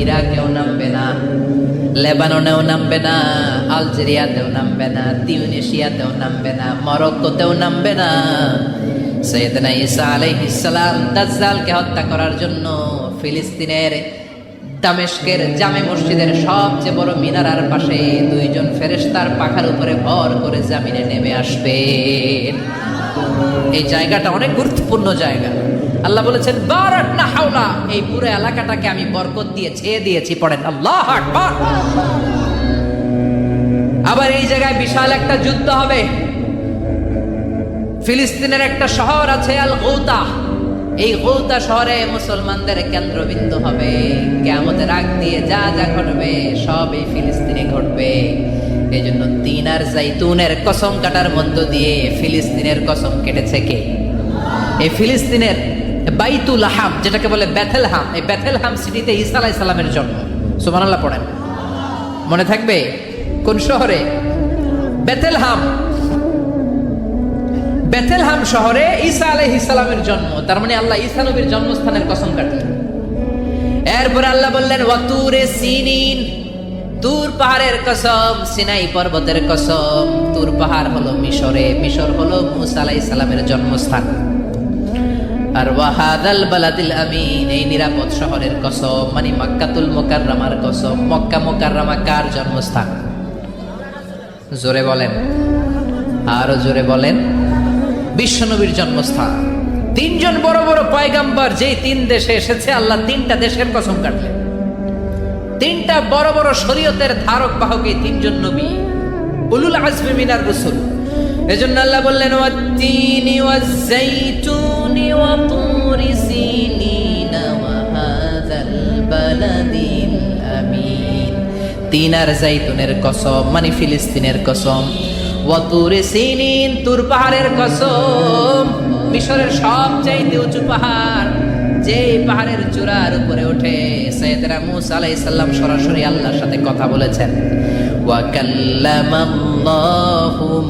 ইরাকেও নামবে না, লেবাননেও নামবে না, আলজেরিয়াতেও নামবে না, তিউনিসিয়াতেও নামবে না, মরক্কোতেও নামবে না। সাইয়েদনা ঈসা আলাইহিস সালাম দাজ্জালকে হত্যা করার জন্য ফিলিস্তিনের দামেস্কের জামে মসজিদের সবচেয়ে বড় মিনারার পাশে দুইজন ফেরেশতার পাখার উপরে ভর করে জামিনে নেমে আসবেন। এই জায়গাটা অনেক গুরুত্বপূর্ণ জায়গা। আল্লাহ বলেছেন বারাকনা হাওলা, এই পুরো এলাকাটাকে আমি বরকত দিয়ে ছেয়ে দিয়েছি। পড়েন আল্লাহু আকবার। আবার এই জায়গায় বিশাল একটা যুদ্ধ হবে। ফিলিস্তিনের একটা শহর আছে আল গৌতা, এই গৌতা শহরে মুসলমানদের কেন্দ্রবিন্দু হবে। কিয়ামতের আগ দিয়ে যা যা ঘটবে সব এই ফিলিস্তিনে ঘটবে। এই জন্য তিন আর জাইতুনের কসম কাটার মধ্য দিয়ে ফিলিস্তিনের কসম কেটেছে কে? এই ফিলিস্তিনের বাইতুল হাম, যেটাকে বলে বেথেলহাম, এই বেথেলহাম সিটিতে ঈসা আলাইহিস সালামের জন্ম। সুবহানাল্লাহ পড়েন। মনে থাকবে কোন শহরে? বেথেলহাম। বেথেলহাম শহরে ঈসা আলাইহিস সালামের জন্ম। তার মানে আল্লাহ ঈসা নবীর জন্মস্থানের কসম কাটলেন। এরপর আল্লাহ বললেন ওয়াতুরে সিনিন, তুর পাহাড়ের কসম, সিনাই পর্বতের কসম। তুর পাহাড় হলো মিশরে, মিশর হলো মুসা আলাইহিস সালামের জন্মস্থান। আর ওয়াহাদাল বালাদিল আমিন, এই নিরাপদ শহরের কসম, মানে মক্কাতুল মুকাররমার কসম। মক্কা মুকাররমা কার জন্মস্থান? জোরে বলেন, আরো জোরে বলেন। বিশ্বনবীর জন্মস্থান। তিনজন বড় বড় পয়গাম্বর যেই তিন দেশে এসেছে, আল্লাহ তিনটা দেশের কসম কাটলেন। তিনটা বড় বড় শরীয়তের ধারক বাহক এই তিনজন নবী, উলুল আজমি মিনার রাসূল। এজন্য আল্লাহ বললেন ওয়াত-তিনি ওয়াজ-যাইতুনি ওয়া তুরি সিনিনা ওয়া হাযাল বালাদিল আমিন। তিন আর জাইতুনের কসম, মানে ফিলিস্তিনের কসম। ওয়া তুরি সিনিন, তুর পাহাড়ের কসম, মিশরের সবচাইতে উঁচু পাহাড়, যে পাহাড়ের চূড়ার উপরে উঠে সাইয়েদনা মূসা আলাইহিস সালাম সরাসরি আল্লাহর সাথে কথা বলেছেন। ওয়া কাল্লামাল্লাহু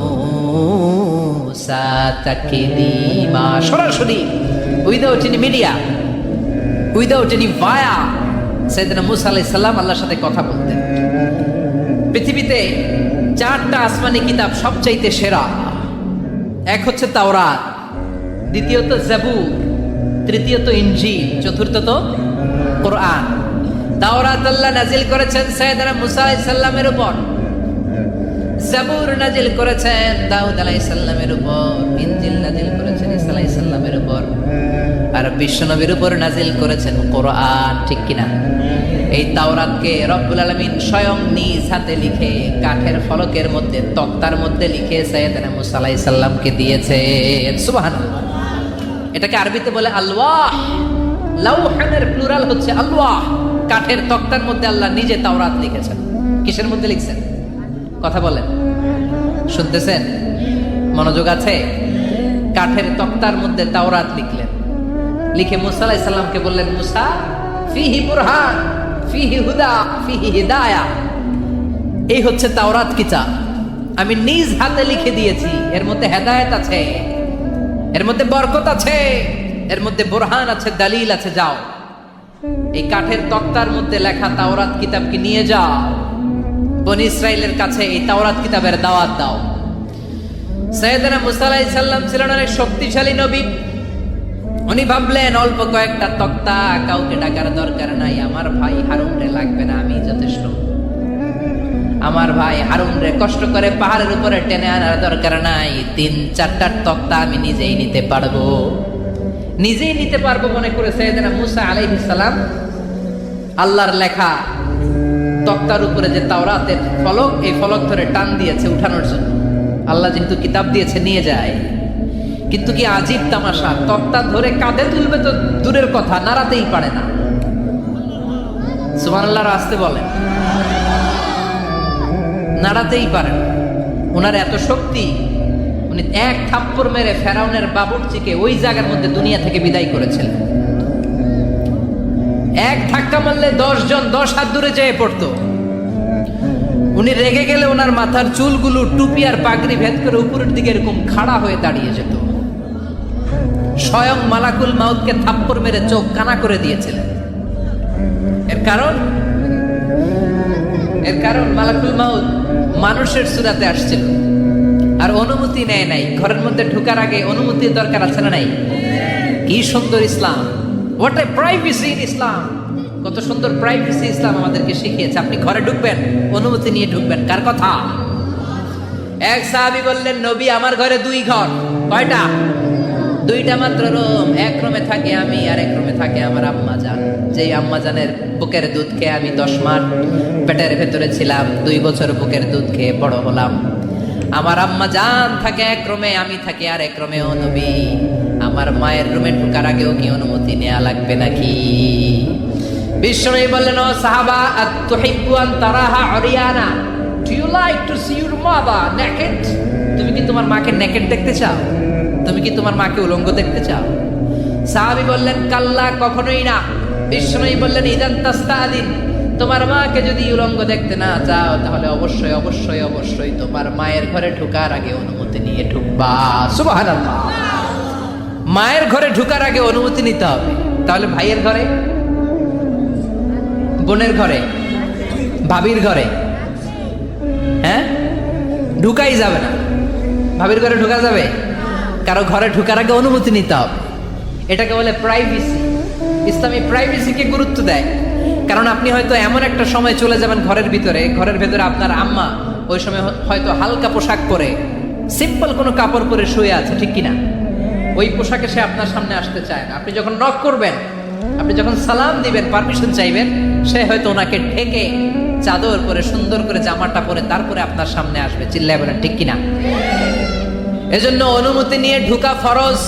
মূসা তাকলিমা, সরাসরি, without any media, without any via, সাইয়েদনা মূসা আলাইহিস সালাম আল্লাহর সাথে কথা বলতেন। পৃথিবীতে চারটা আসমানি কিতাব সবচাইতে সেরা। এক হচ্ছে তাওরাত, দ্বিতীয়ত জাবুর, তৃতীয়ত ইনজিল, চতুর্থত কোরআন। তাওরাত আল্লাহ নাজিল করেছেন সাইয়েদনা মূসা আলাইহিস সালামের উপর, জাবুর নাজিল করেছেন দাউদ আলাইহিস সালামের উপর, ইনজিল নাজিল করেছেন ঈসা আলাইহিস সালামের উপর, আর বিশ্বনবীর উপর নাজিল করেছেন কোরআন। ঠিক কিনা? এই তাওরাতকে রব্বুল আলামিন স্বয়ং নিজ হাতে লিখে কাঠের ফলকের মধ্যে, তক্তার মধ্যে লিখে সাইয়েদনা মূসা আলাইহিস সালামকে দিয়েছেন। সুবহানাল্লাহ। এটাকে আরবিতে বলে আলওয়াহ। লাউহানের প্লুরাল হচ্ছে আলওয়াহ। কাঠের তক্তার মধ্যে আল্লাহ নিজে তাওরাত লিখেছেন। কিসের মধ্যে লিখছেন? কথা বলেন, শুনতেছেন? মনোযোগ আছে? কাঠের তক্তার মধ্যে তাওরাত লিখলেন। লিখে মূসা আলাইহিস সালামকে বললেন, মূসা ফিহি বুরহান, ফিহি হুদা, ফিহি হিদায়া। এই হচ্ছে তাওরাত কিতাব, আমি নিজ হাতে লিখে দিয়েছি। এর মধ্যে হেদায়েত আছে, এর মধ্যে বরকত আছে, এর মধ্যে বুরহান আছে, দলিল আছে। যাও এই কাঠের তক্তার মধ্যে লেখা তাওরাত কিতাবকে নিয়ে যাও, বনি ইসরাইলের কাছে এই তাওরাত কিতাবের দাওয়াত দাও। সাইয়েদনা মূসা আলাইহিস সালাম ছিলেন অনেক শক্তিশালী নবী। উনি ভাবলেন অল্প কয়েকটা তক্তা, কাউকে ডাকার দরকার নাই, আমার ভাই হারুন রে লাগবে না, আমি যথেষ্ট। আমার ভাই হারুন রে কষ্ট করে পাহাড়ের উপরে টেনে আনার দরকার নাই, 3-4টা তক্তা আমি নিজেই নিতে পারবো, নিজেই নিতে পারবো মনে করে সাইয়েদনা মূসা আলাইহিস সালাম আল্লাহর লেখা তক্তার উপরে যে তাওরাতের ফলক, এই ফলক ধরে টান দিয়েছে উঠানোর জন্য। আল্লাহ যেহেতু কিতাব দিয়েছে নিয়ে যায়, কিন্তু কি আজীব তামাশা, তক্তা ধরে কাঁধে তুলবে তো দূরের কথা, নাড়াতেই পারে না। সুবহানাল্লাহ, আসতে বলেন, নাড়াতেই পারেন। ওনার এত শক্তি, উনি এক থাপ্পড় মেরে ফেরাউনের বাবুর্চিকে ওই জায়গার মধ্যে দুনিয়া থেকে বিদায় করেছিলেন। এক ধাক্কা মারলে 10 জন 10 হাত দূরে যেয়ে পড়তো। উনি রেগে গেলে ওনার মাথার চুলগুলো টুপি আর পাগড়ি ভেদ করে উপরের দিকে এরকম খাড়া হয়ে দাঁড়িয়ে যেত। স্বয়ং মালাকুল মাউতকে থাপ্পড় মেরে চোখ কানা করে দিয়েছিলেন। এর কারণ মালাকুল মাউত মানুষের সূরাতে আসছিল আর অনুমতি নেয় নাই। ঘরের মধ্যে ঢোকার আগে অনুমতির দরকার আছে না নাই? কি সুন্দর ইসলাম, হোয়াট এ প্রাইভেসি ইন ইসলাম। কত সুন্দর প্রাইভেসি ইসলাম আমাদেরকে শিখিয়েছে। আপনি ঘরে ঢুকবেন, অনুমতি নিয়ে ঢুকবেন। কার কথা? এক সাহাবী বললেন, নবী আমার ঘরে 2 ঘর। কয়টা? 2টা মাত্র রুম। এক রুমে থাকি আমি, আর এক রুমে থাকে আমার আম্মা জান। যেই আম্মা জানের বুকের দুধ খেয়ে আমি 10 মাস পেটের ভেতরে ছিলাম, 2 বছর বুকের দুধ খেয়ে বড় হলাম। আমার আম্মা জান থাকে এক রুমে, আমি থাকি আর এক রুমে। ও নবী, আমার মায়ের রুমে ঢোকার আগেও কি অনুমতি নেওয়া লাগবে নাকি? বিশ্বনবী বললেন, ও সাহাবা, আতুহিব্বু আন তারাহা উরিয়ানা, do you like to see your mother naked? তুমি কি তোমার মাকে নেকেড দেখতে চাও? তুমি কি তোমার মাকে উলঙ্গ দেখতে চাও? সাহাবী বললেন, কাল্লা, কখনোই না। বিশ্বনবী বললেন, ইদান তাস্তাদিন, তোমার মাকে যদি উলঙ্গ দেখতে না চাও তাহলে অবশ্যই অবশ্যই অবশ্যই তোমার মায়ের ঘরে ঢোকার আগে অনুমতি নিয়ে ঢুকবা। সুবহানাল্লাহ। মায়ের ঘরে ঢোকার আগে অনুমতি নিতে হবে। তাহলে ভাইয়ের ঘরে, বোনের ঘরে, ভাবির ঘরে হ্যাঁ ঢুকাই যাবে না। ভাবির ঘরে ঢোকা যাবে? কারো ঘরে ঢোকার আগে অনুমতি নিতে হবে। এটাকে বলে প্রাইভেসি। ইসলামী প্রাইভেসিকে গুরুত্ব দেয়। কারণ আপনি হয়তো এমন একটা সময় চলে যাবেন ঘরের ভিতরে আপনার আম্মা ওই সময় হয়তো হালকা পোশাক পরে, সিম্পল কোনো কাপড় পরে শুয়ে আছে, ঠিক কিনা? ওই পোশাকে সে আপনার সামনে আসতে চায় না। আপনি যখন নক করবেন, আপনি যখন সালাম দিবেন, পারমিশন চাইবেন, সে হয়তো ওনাকে ঢেকে চাদর পরে সুন্দর করে জামাটা পরে তারপরে আপনার সামনে আসবে। চিল্লায় বলেন ঠিক কিনা? এজন্য অনুমতি নিয়ে ঢুকা ফরজ।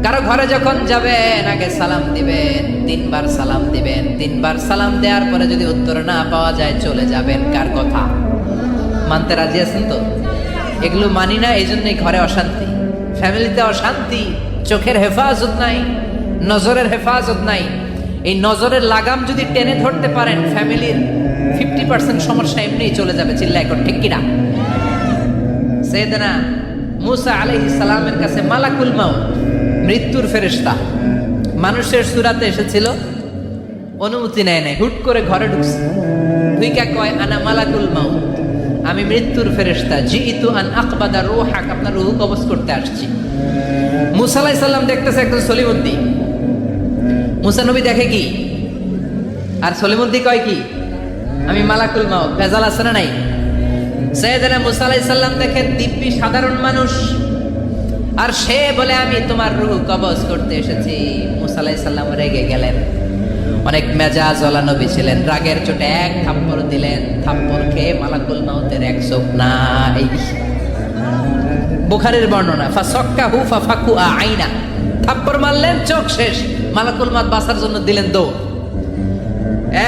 কারো ঘরে যখন যাবেন আগে সালাম দিবেন, 3 বার সালাম দিবেন। 3 বার সালাম দেওয়ার পরে যদি উত্তর না পাওয়া যায় চলে যাবেন। কার কথা? মানতে রাজি আছেন তো? এগুলো মানি না, এই জন্যই ঘরে অশান্তি, ফ্যামিলিতে অশান্তি, চোখের হেফাজত নাই, নজরের হেফাজত নাই। এই নজরের লাগাম যদি টেনে ধরতে পারেন, ফ্যামিলির 50% সমস্যা এমনিই চলে যাবে। চিল্লা এখন ঠিক কিনা? সাইয়েদনা মুসা আলাইহিস সালামের কাছে মালাকুল মাউত, মৃত্যুর ফেরেশতা, মানুষের সূরাতে এসেছিল, অনুমতি নেয় নাই, হুট করে ঘরে ঢুকছে। ঢুইকা কয়, আনা মালাকুল মাউত, আমি মৃত্যুর ফেরেশতা, জিইতু আন আকবাদা রূহাক, আপনার রূহ কবজ করতে আসছি। মুসা আলাইহিস সালাম দেখতেছে একজন সলিমুদ্দিন। মুসা নবী দেখে কি, আর সলিমুদ্দিন কয় কি, আমি মালাকুল মাউত। ভেজাল আছে না নাই? সাইয়েদনা মুসা আলাইহিস সালাম দেখেন দিব্যি সাধারণ মানুষ, আর সে বলে আমি তোমার রূহ কবজ করতে এসেছি। মুসা আলাইহিস সালাম রেগে গেলেন। অনেক মেজাজ ওয়ালা নবী ছিলেন। রাগের চোটে এক থাপ্পড় দিলেন। থাপ্পড় খেয়ে মালাকুল মাউতের এক চোখ নাই। বুখারীর বর্ণনা, ফাসাক্কাহু ফাফাকু আইনা, থাপ্পড় মারলেন, চোখ শেষ। মালাকুল মাউত বাঁচার জন্য দিলেন দৌড়।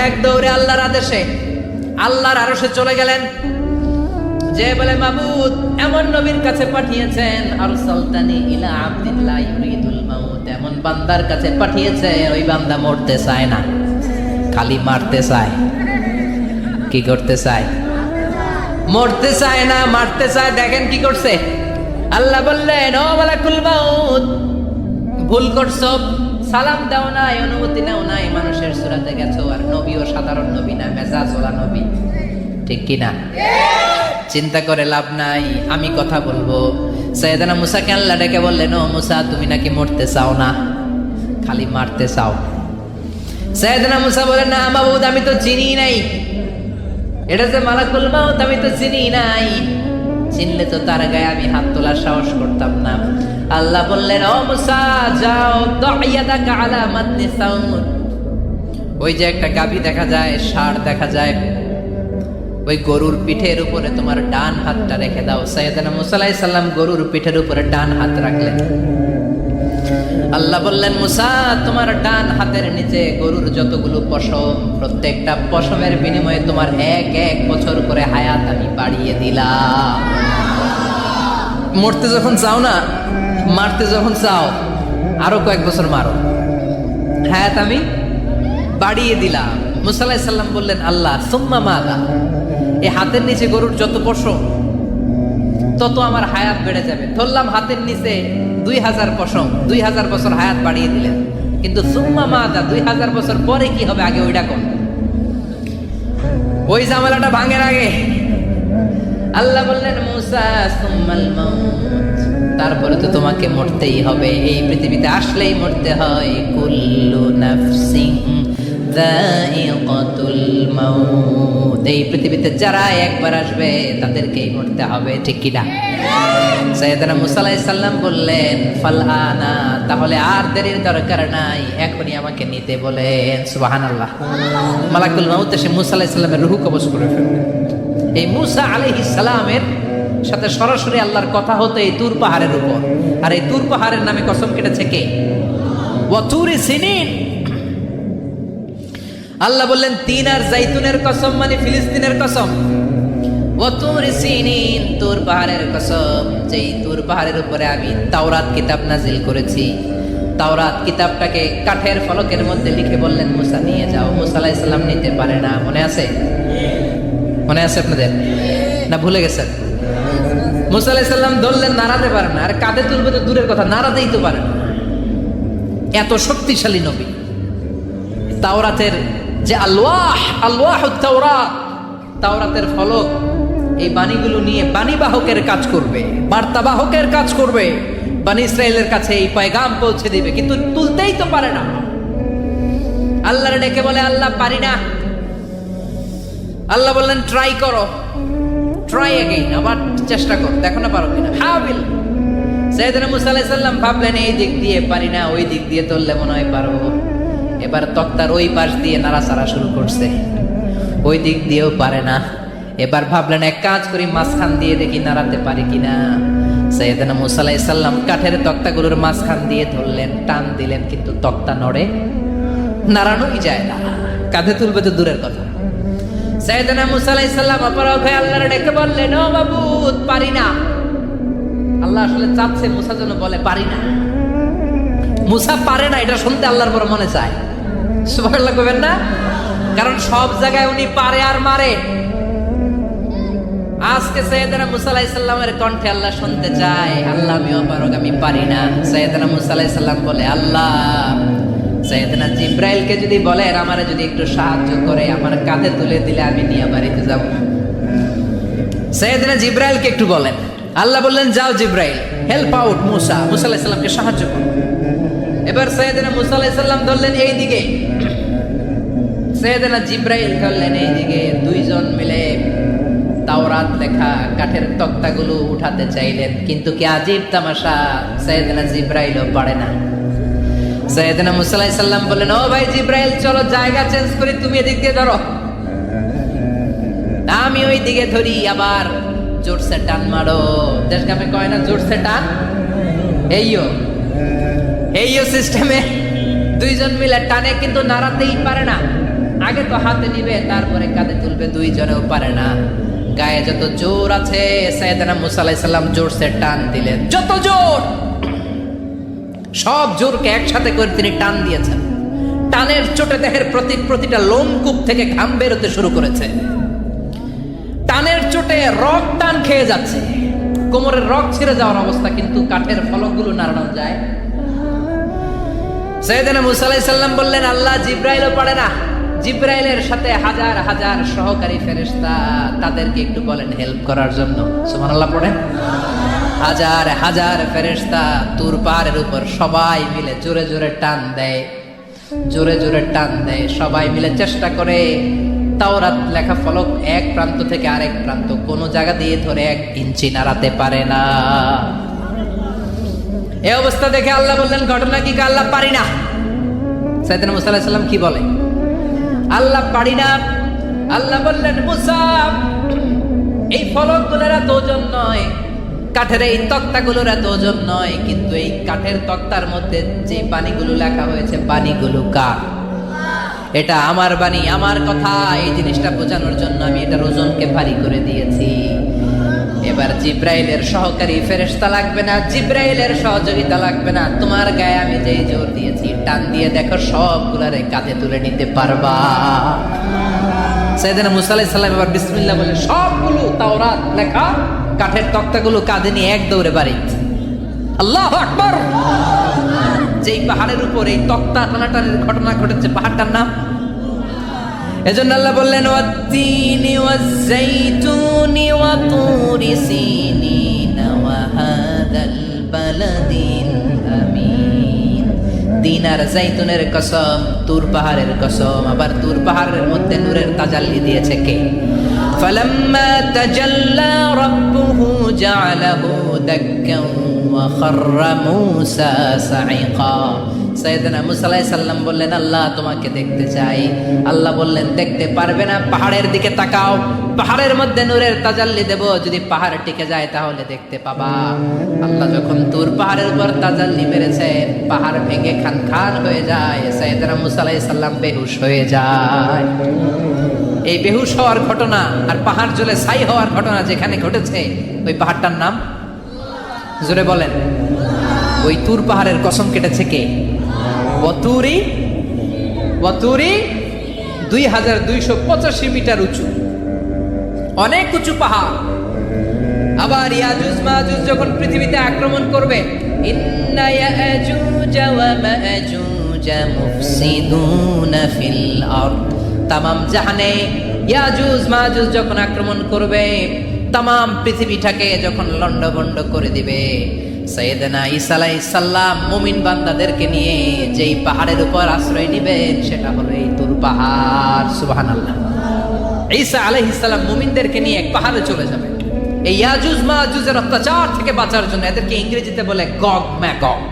এক দৌড়ে আল্লাহর আদেশে আল্লাহর আরশে চলে গেলেন। যে বলে, মাবুদ এমন নবীর কাছে পাঠিয়েছেন, আরসালতানি ইলা আবদিল্লাহ ইউরিদুল মাউত, এমন বান্দার কাছে পাঠিয়েছে ওই বান্দা মরতে চায় না, খালি মারতে চায়। কি করতে চায়? মরতে চায় না, মারতে চায়। দেখেন কি করছে আল্লাহ। বললেন, ও মালাকুল মাউত, ভুল করছো, সালাম দাও নাই, অনুমতি নাও নাই, মানুষের সূরাতে গেছো, আর নবীও সাধারণ নবী না, মেজাজ ওয়ালা নবী, ঠিক কিনা? চিন্তা করে লাভ নাই, আমি কথা বলবো। সাইয়েদনা মুসাকে আল্লাহ ডেকে বললেন, ও মুসা, তুমি নাকি মরতে চাও না, খালি মারতে চাও। সাইয়েদনা মুসা বলেন, না মাবুদ, আমি তো চিনি নাই, এটা যে মালাকুল মাউত আমি তো চিনি নাই, চিনলে তো তার গায়ে আমি হাত তোলার সাহস করতাম না। আল্লাহ বললেন, ও মুসা, যাও, দাইয়াদাকা আলা মাতনি সাউদ, ওই যে একটা গাভী দেখা যায়, ষাঁড় দেখা যায়, ওই গরুর পিঠের উপরে তোমার ডান হাতটা রেখে দাও। সাইয়েদনা মুসা আলাইহিস সালাম গরুর পিঠের উপরে ডান হাত রাখলেন। আল্লাহ বললেন, মুসা, তোমার ডান হাতের নিচে গরুর যতগুলো পশম, প্রত্যেকটা পশমের বিনিময়ে তোমার 1 বছর করে হায়াত আমি বাড়িয়ে দিলাম। মরতে যখন চাও না, মারতে যখন চাও, আরো কয়েক বছর মারো, হায়াত আমি বাড়িয়ে দিলাম। মুসা আলাইহিস সালাম বললেন, আল্লাহ সুম্মা মাযা, এই হাতের নিচে গরুর যত পশম তত আমার হায়াত বেড়ে যাবে। ধরলাম হাতের নিচে 2000 পশম, 2000 বছর হায়াত বাড়িয়ে দিলেন। কিন্তু সুম্মা মাদা 2000 বছর পরে কি হবে আগে ওইটা কোন, ওই ঝামেলাটা ভাঙের আগে আল্লাহ বললেন মুসা সুম্মাল মাউত, তারপরে তো তোমাকে মরতেই হবে, এই পৃথিবীতে আসলেই মরতে হয়। কুল্লু নাফসিন যায়িকাতুল মাউত, এই পৃথিবীতে যারা একবার আসবে তাদেরকেই মরতে হবে, ঠিক কি না? সাইয়েদনা মুসা আলাইহিস সালাম বললেন ফালআনা, তাহলে আর দেরির দরকার নাই, এখনই আমাকে নিতে বলেন। সুবহানাল্লাহ। মালাকুল মাউত এসে মুসা আলাইহিস সালামের রূহ কবজ করে ফেললেন। এই মুসা আলাইহিস সালামের সাথে সরাসরি আল্লাহর কথা হতো এই তুর পাহাড়ের উপর, আর এই তুর পাহাড়ের নামে কসম কেটেছে কে? ওয়া তুরি সিনিন। আল্লাহ বললেন তিন আর জাইতুনের কসম, মানে ফিলিস্তিনের কসম। ওয়া তুরি সিনিন, তুর পাহাড়ের কসম, যেই তুর পাহাড়ের উপরে আমি তাওরাত কিতাব নাজিল করেছি। তাওরাত কিতাবটাকে কাঠের ফলকের মধ্যে লিখে বললেন মুসা নিয়ে যাও। মুসা আলাইহিস সালাম নিতে পারে না, মনে আছে? মনে আছে আপনাদের না ভুলে গেছেন? মুসা আলাইহিস সালাম ধরলেন, নাড়াতে পারে না, আর কাঁধে তুলবে তো দূরের কথা, নাড়াতেই তো পারে না। এত শক্তিশালী নবী। তাওরাতের যে আলওয়াহুত তাওরাত, তাওরাতের ফলক, এই বাণীগুলো নিয়ে বাণীবাহকের কাজ করবে, বার্তাবাহকের কাজ করবে, বানী ইসরায়েলের কাছে এই পয়গাম পৌঁছে দিবে, কিন্তু তুলতেই তো পারে না। আল্লাহর ডেকে বলে আল্লাহ পারি না। আল্লাহ বললেন ট্রাই করো, ট্রাই এগেইন, আবার চেষ্টা করো, দেখো না পারো কিনা। হাবিল সাইয়েদনা মুসা আলাইহিস সালাম ভাবলেন এই দিক দিয়ে পারি না, ওই দিক দিয়ে তুললে মনে হয় পারবো। এবার তক্তার ওই পাশ দিয়ে নাড়াচাড়া শুরু করছে, ওই দিক দিয়েও পারে না। এবার ভাবলেন এক কাজ করি, মাঝখান দিয়ে দেখি নাড়াতে পারি কিনা। সাইয়েদনা মুসা আলাইহিস সালাম কাঠের তক্তাগুলোর মাঝখান দিয়ে ধরলেন, টান দিলেন, কিন্তু তক্তা নড়ে, নাড়ানোই যায় না, কাঁধে তুলবে তো দূরের কথা। সাইয়েদনা মুসা আলাইহিস সালাম অপরাধ হয়ে আল্লাহর ডেকে বললেন ও মাবুদ পারি না। আল্লাহ আসলে চাচ্ছে মুসা যেন বলে পারি না। মুসা পারে না এটা শুনতে আল্লাহর বড় মনে চায়। সুবহানাল্লাহ কইবেন না? কারণ সব জায়গায় উনি পারে আর মারে। আজকে সাইয়েদনা মুসা আলাইহিস সালামের কণ্ঠে আল্লাহ শুনতে চায় আল্লাহ আমি অপারগ, আমি পারি না। সাইয়েদনা মুসা আলাইহিস সালাম বলে আল্লাহ সাইয়েদনা জিব্রাইলকে যদি বলেন আমারে যদি একটু সাহায্য করে, আমার কাঁধে তুলে দিলে আমি নিয়ে বাড়িতে যাব। সাইয়েদনা জিব্রাইলকে একটু বলেন। আল্লাহ বললেন যাও জিব্রাইল, হেল্প আউট মুসা, মুসা আলাইহিস সালামকে সাহায্য করো। এবার সাইয়েদনা মুসা আলাইহিস সালাম ধরলেন এই দিকে, সাইয়েদনা জিব্রাইল ধরলেন এই দিকে। দুইজন মিলে তাওরাত লেখা কাঠের তক্তাগুলো উঠাতে চাইলেন, কিন্তু কি আজীব তামাশা, সাইয়েদনা জিব্রাইলও পারে না। সাইয়েদনা মুসা আলাইহিস সালাম বললেন ও ভাই জিব্রাইল চলো জায়গা চেঞ্জ করি, তুমি এদিক দিয়ে ধরো, আমি ওই দিকে ধরি, আবার জোরসে টান মারো। দেশগামে কয় না জোরসে টান, এইও সিস্টেমে দুইজন মিলে টানে, কিন্তু নাড়াতেই পারে না। আগে তো হাতে নিবে, তারপরে কাঁধে তুলবে, দুইজনেও পারে না। গায়ে যত জোর আছে সাইয়েদনা মুসা আলাইহিস সালাম জোরসে টান দিলেন, যত জোর, সব জোরকে একসাথে করে তিনি টান দিয়েছেন। টানের চোটে দেহের প্রতিটা লোমকূপ থেকে ঘাম বেরোতে শুরু করেছে। টানের চোটে রক টান খেয়ে যাচ্ছে, কোমরের রক ছিঁড়ে যাওয়ার অবস্থা, কিন্তু কাঠের ফলকগুলো নাড়ানো যায়। সাইয়েদনা মুসা আলাইহিস সালাম বললেন আল্লাহ জিব্রাইলও পারে না। জিব্রাইলের সাথে হাজার হাজার সহকারী ফেরেশতা, তাদেরকে একটু বলেন হেল্প করার জন্য। সুবহানাল্লাহ পড়েন। হাজার হাজার ফেরেশতা তুর পাহাড়ের উপর সবাই মিলে জোরে জোরে টান দেয়, জোরে জোরে টান দেয়, সবাই মিলে চেষ্টা করে। তাওরাত লেখা ফলক এক প্রান্ত থেকে আরেক প্রান্ত কোনো জায়গা দিয়ে ধরে 1 ইঞ্চি নাড়াতে পারে না। এই অবস্থা দেখে আল্লাহ বললেন ঘটনা কি? আল্লাহ পারি না। সাইয়েদনা মুসা আলাইহিস সালাম কি বলে? আল্লাহ পারি না। আল্লাহ বললেন মুসা এই ফলকগুলোর এত ওজন নয়, কাঠের এই তক্তাগুলোর এত ওজন নয়, কিন্তু এই কাঠের তক্তার মধ্যে যে বাণীগুলো লেখা হয়েছে বাণীগুলো কার? এটা আমার বাণী, আমার কথা। এই জিনিসটা বোঝানোর জন্য আমি এটার ওজনকে ভারী করে দিয়েছি। এবার জিব্রাইলের সহকারী ফেরেশতা লাগবে না, জিব্রাইলের সহযোগিতা লাগবে না, তোমার গায়ে আমি যেই জোর দিয়েছি টান দিয়ে দেখো সবগুলারে কাঁধে তুলে নিতে পারবা। সাইয়েদনা মুসা আলাইহিস সালাম এবার বিসমিল্লাহ বলে সবগুলো তাওরাত লেখা কাঠের তক্তাগুলো কাঁধে নিয়ে এক দৌড়ে বাড়ি। আল্লাহু আকবার। যেই পাহাড়ের উপর এই তক্তা টানাটানির ঘটনা ঘটেছে, পাহাড়টার নাম? এজন্য আল্লাহ বললেন ওয়াত-তিনি ওয়াজ-যাইতুনি ওয়া তুরি সিনিন ওয়া হাদাল বালাদিল আমিন। তিন আর যাইতুনের কসম, তুর পাহাড়ের কসম। আবার তুর পাহাড়ের মধ্যে নূরের তাজাল্লি দিয়েছে কে? ফালাম্মা তাজাল্লা রাব্বুহু জাআলাহু দাক্কান ওয়া খাররা মূসা সাইকা। সাইয়েদনা মূসা আলাইহিস সালাম বললেন, আল্লাহ তোমাকে দেখতে চাই। আল্লাহ বললেন, দেখতে পারবে না, পাহাড়ের দিকে তাকাও, পাহাড়ের মধ্যে নূরের তাজাল্লি দেব, যদি পাহাড় টিকে যায় তাহলে দেখতে পাবা। আল্লাহ যখন তুর পাহাড়ের উপর তাজাল্লি মেরেছে, পাহাড় ভেঙে খান খান হয়ে যায়, সাইয়েদনা মূসা আলাইহিস সালাম বেহুশ হয়ে যায়। এই বেহুশ হওয়ার ঘটনা আর পাহাড় জ্বলে ছাই হওয়ার ঘটনা যেখানে ঘটেছে, ওই পাহাড়টার নাম জোরে বলেন। ওই তুর পাহাড়ের কসম কেটেছে কে? ওয়াতুরি 2285 মিটার উঁচু, অনেক উঁচু পাহাড়। আবার ইয়াজুজ মাজুজ যখন পৃথিবীতে আক্রমণ করবে, ইন্না ইয়াজুজ ওয়া মাজুজ মুফসিদুনা ফিল আরদ। তামাম জাহানে ইয়াজুজ মাজুজ যখন আক্রমণ করবে, তামাম পৃথিবীটাকে যখন লন্ডভন্ড করে দিবে, সাইয়েদনা ঈসা আলাইহিস সালাম মুমিন বান্দাদেরকে নিয়ে যেই পাহাড়ের উপর আশ্রয় নেবেন, সেটা হলো এই তুর পাহাড়। সুবহানাল্লাহ। ঈসা আলাইহিস সালাম মুমিনদেরকে নিয়ে এক পাহাড়ে চলে যাবেন এই ইয়াজুজ মাজুজের অত্যাচার থেকে বাঁচার জন্য। এদেরকে ইংরেজিতে বলে Gog Magog.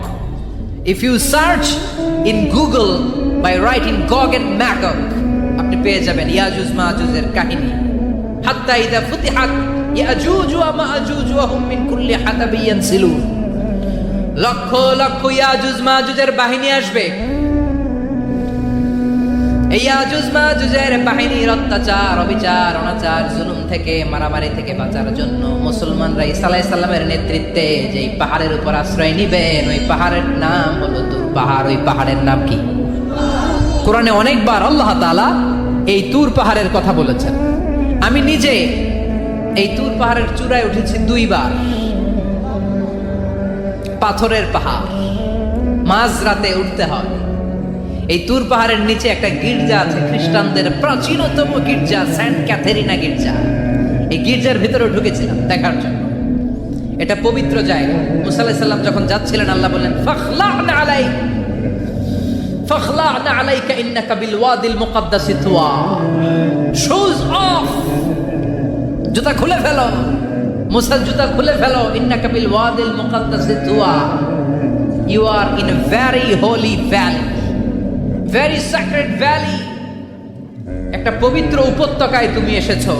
If you search in Google by writing Gog and Magog, আপনি পেয়ে যাবেন ইয়াজুজ মাজুজের কাহিনী। হাত্তা ইযা ফুতিহাত ইয়াজুজ ওয়া মাজুজ ওয়া হুম মিন কুল্লি হাদাবিন ইয়ানসিলুন। লক্ষ লক্ষ ইয়াজুজ মাজুজের বাহিনী আসবে। এই ইয়াজুজ মাজুজের বাহিনীর অত্যাচার, অবিচার, অনাচার, জুলুম থেকে, মারামারি থেকে বাঁচার জন্য মুসলমানরা ঈসা আলাইহিস সালামের নেতৃত্বে যেই পাহাড়ের উপর আশ্রয় নিবেন, ওই পাহাড়ের নাম হলো তুর পাহাড়। ওই পাহাড়ের নাম কি? কোরআনে অনেকবার আল্লাহ তাআলা এই তুর পাহাড়ের কথা বলেছেন। আমি নিজে এই তুর পাহাড়ের চূড়ায় উঠেছি 2 বার। পাথরের পাহাড়, মাঝরাতে উঠতে হয়। এই তুর পাহাড়ের নিচে একটা গির্জা আছে, খ্রিস্টানদের প্রাচীনতম গির্জা, সেন্ট ক্যাথেরিনা গির্জা। এই গির্জার ভিতরে ঢুকেছিলাম দেখার জন্য। এটা পবিত্র জায়গা। মুসা আলাইহিস সালাম যখন যাচ্ছিলেন, আল্লাহ বললেন, ফাখলা'না আলাইক ফাখলা'না আলাইকা ইন্নাকা বিল ওয়াদিল মুকাদ্দাসি তুয়া। শুজ অফ, জুতা খুলে ফেলো। মুসা জুতা খুলে ফেলো। ইন্নাকা বিল ওয়াদিল মুকাদ্দাসি তুয়া। You are in a very holy valley, very sacred valley. একটা পবিত্র উপত্যকায় তুমি এসেছো।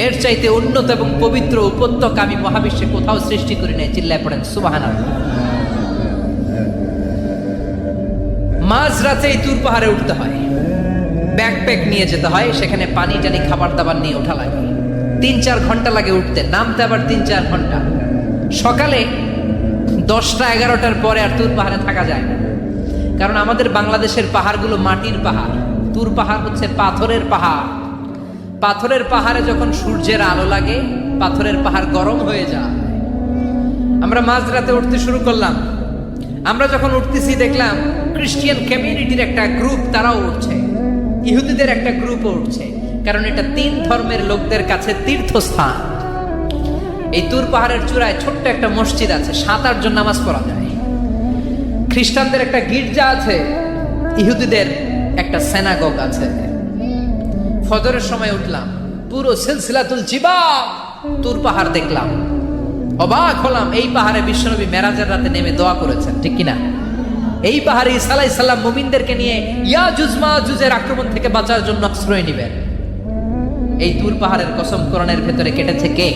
এর চাইতে উন্নত এবং পবিত্র উপত্যকা আমি মহাবিশ্বে কোথাও সৃষ্টি করি নাই। চিল্লায় পড়েন সুবহানাল্লাহ। মাঝরাতে এই তুর পাহাড়ে উঠতে হয়, ব্যাকপ্যাক নিয়ে যেতে হয়, সেখানে পানি টানি খাবার দাবার নিয়ে ওঠা লাগে। 3-4 ঘন্টা লাগে উঠতে, নামতে আবার 3-4 ঘন্টা। সকালে 10টা-11টার পরে আর তুর পাহাড়ে থাকা যায় না, কারণ আমাদের বাংলাদেশের পাহাড়গুলো মাটির পাহাড়, তুর পাহাড় হচ্ছে পাথরের পাহাড়। পাথরের পাহাড়ে যখন সূর্যের আলো লাগে, পাথরের পাহাড় গরম হয়ে যায়। আমরা মাঝরাতে উঠতে শুরু করলাম। আমরা যখন উঠতেছি দেখলাম খ্রিস্টিয়ান কমিউনিটির একটা গ্রুপ, তারাও উঠছে, ইহুদিদের একটা গ্রুপও উঠছে, কারণ এটা 3 ধর্মের লোকদের কাছে তীর্থস্থান। এই তুর পাহাড়ের চূড়ায় ছোট্ট একটা মসজিদ আছে, 7-8 জন নামাজ পড়া যায়। খ্রিস্টানদের একটা গির্জা আছে, ইহুদিদের একটা সিনাগগ আছে। ফজরের সময় উঠলাম, পুরো সিলসিলাতুল জিবাল তুর পাহাড় দেখলাম, অবাক হলাম। এই পাহাড়ে বিশ্বনবী মেরাজের রাতে নেমে দোয়া করেছেন, ঠিক কিনা? এই পাহাড়ে ঈসা আলাইহিস সালাম মুমিনদেরকে নিয়ে ইয়াজুজ মাজুজের আক্রমণ থেকে বাঁচার জন্য আশ্রয় নেবেন। এই তুর পাহাড়ের কসম কোরআনের ভেতরে কেটেছে কে?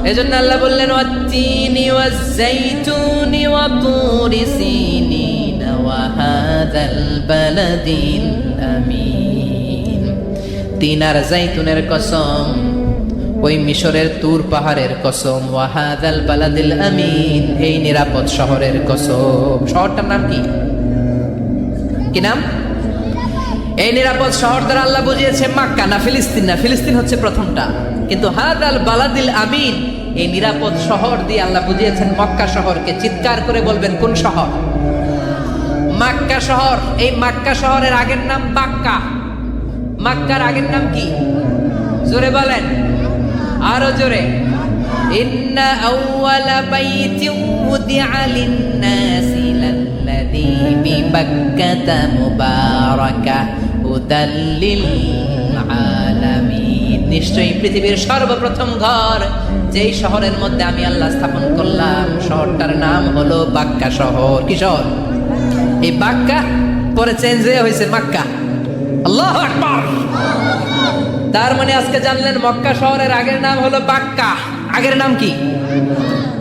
এজন্য আল্লাহ বললেন, ওয়াত-তিনি ওয়াজ-যাইতুনি ওয়া তুরি সিনিন ওয়া হাদাল বালাদিল আমিন। তিন আর যাইতুনের কসম, ওই মিশরের তুর পাহাড়ের কসম, ওয়া হাদাল বালাদিল আমিন, এই নিরাপদ শহরের কসম। শহরটার নাম কি? কি নাম? এই নিরাপদ শহর দ্বারা আল্লাহ বুঝিয়েছে মক্কা, না ফিলিস্তিন না। ফিলিস্তিন হচ্ছে প্রথমটা, কিন্তু হাদাল বালাদিল আমিন, এই নিরাপদ শহর দিয়ে আল্লাহ বুঝিয়েছেন মক্কা শহরকে। চিৎকার করে বলবেন কোন শহর? মক্কা শহর, এই মক্কা শহরের আগের নাম বাক্কা। মক্কার আগের নাম কি? জোরে বলেন, আরো জোরে। ইন্না আউওয়ালা বাইতিন উদিআ লিন-নাসি লাল্লাযী বিবাক্কাতা মুবারাকা হুদাল লিল-আলামিন। নিশ্চয়ই পৃথিবীর সর্বপ্রথম ঘর যেই শহরের মধ্যে আমি আল্লাহ স্থাপন করলাম, শহরটার নাম হলো বাক্কা শহর। কি শহর? এই বাক্কা পরে চেঞ্জ হয়ে হয়েছে মক্কা। আল্লাহু আকবার। তার মানে আজকে জানলেন মক্কা শহরের আগের নাম হলো বাক্কা। আগের নাম কি?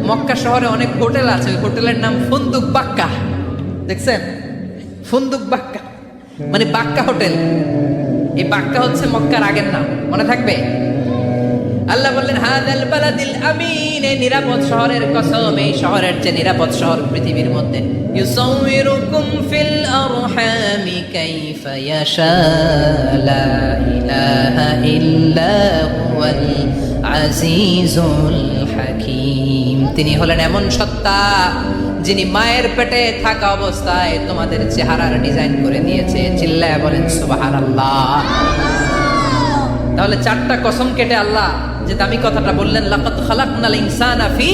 মক্কা শহরে অনেক হোটেল আছে, ওই হোটেলের নাম ফুন্দুক বাক্কা। দেখছেন? ফুন্দুক বাক্কা মানে বাক্কা হোটেল। এই বাক্কা হচ্ছে মক্কার আগের নাম, মনে থাকবে? আল্লাহ বললেন হাদাল বালাদিল আমিন, এই নিরাপদ শহরের কসম, এই শহরের চেয়ে নিরাপদ শহর পৃথিবীর মধ্যে। ইউসাউইরুকুম ফিল আরহামি কাইফা ইয়াশা লা ইলাহা ইল্লা হুয়াল আজিজুল হাকীম। তিনি হলেন এমন সত্তা যিনি মায়ের পেটে থাকা অবস্থায় তোমাদের চেহারার ডিজাইন করে দিয়েছে। চিল্লায়া বলেন সুবহানাল্লাহ। তাহলে চারটা কসম কেটে আল্লাহ যে দামি কথাটা বললেন, লাকাদ খালাকনাল ইনসানা ফি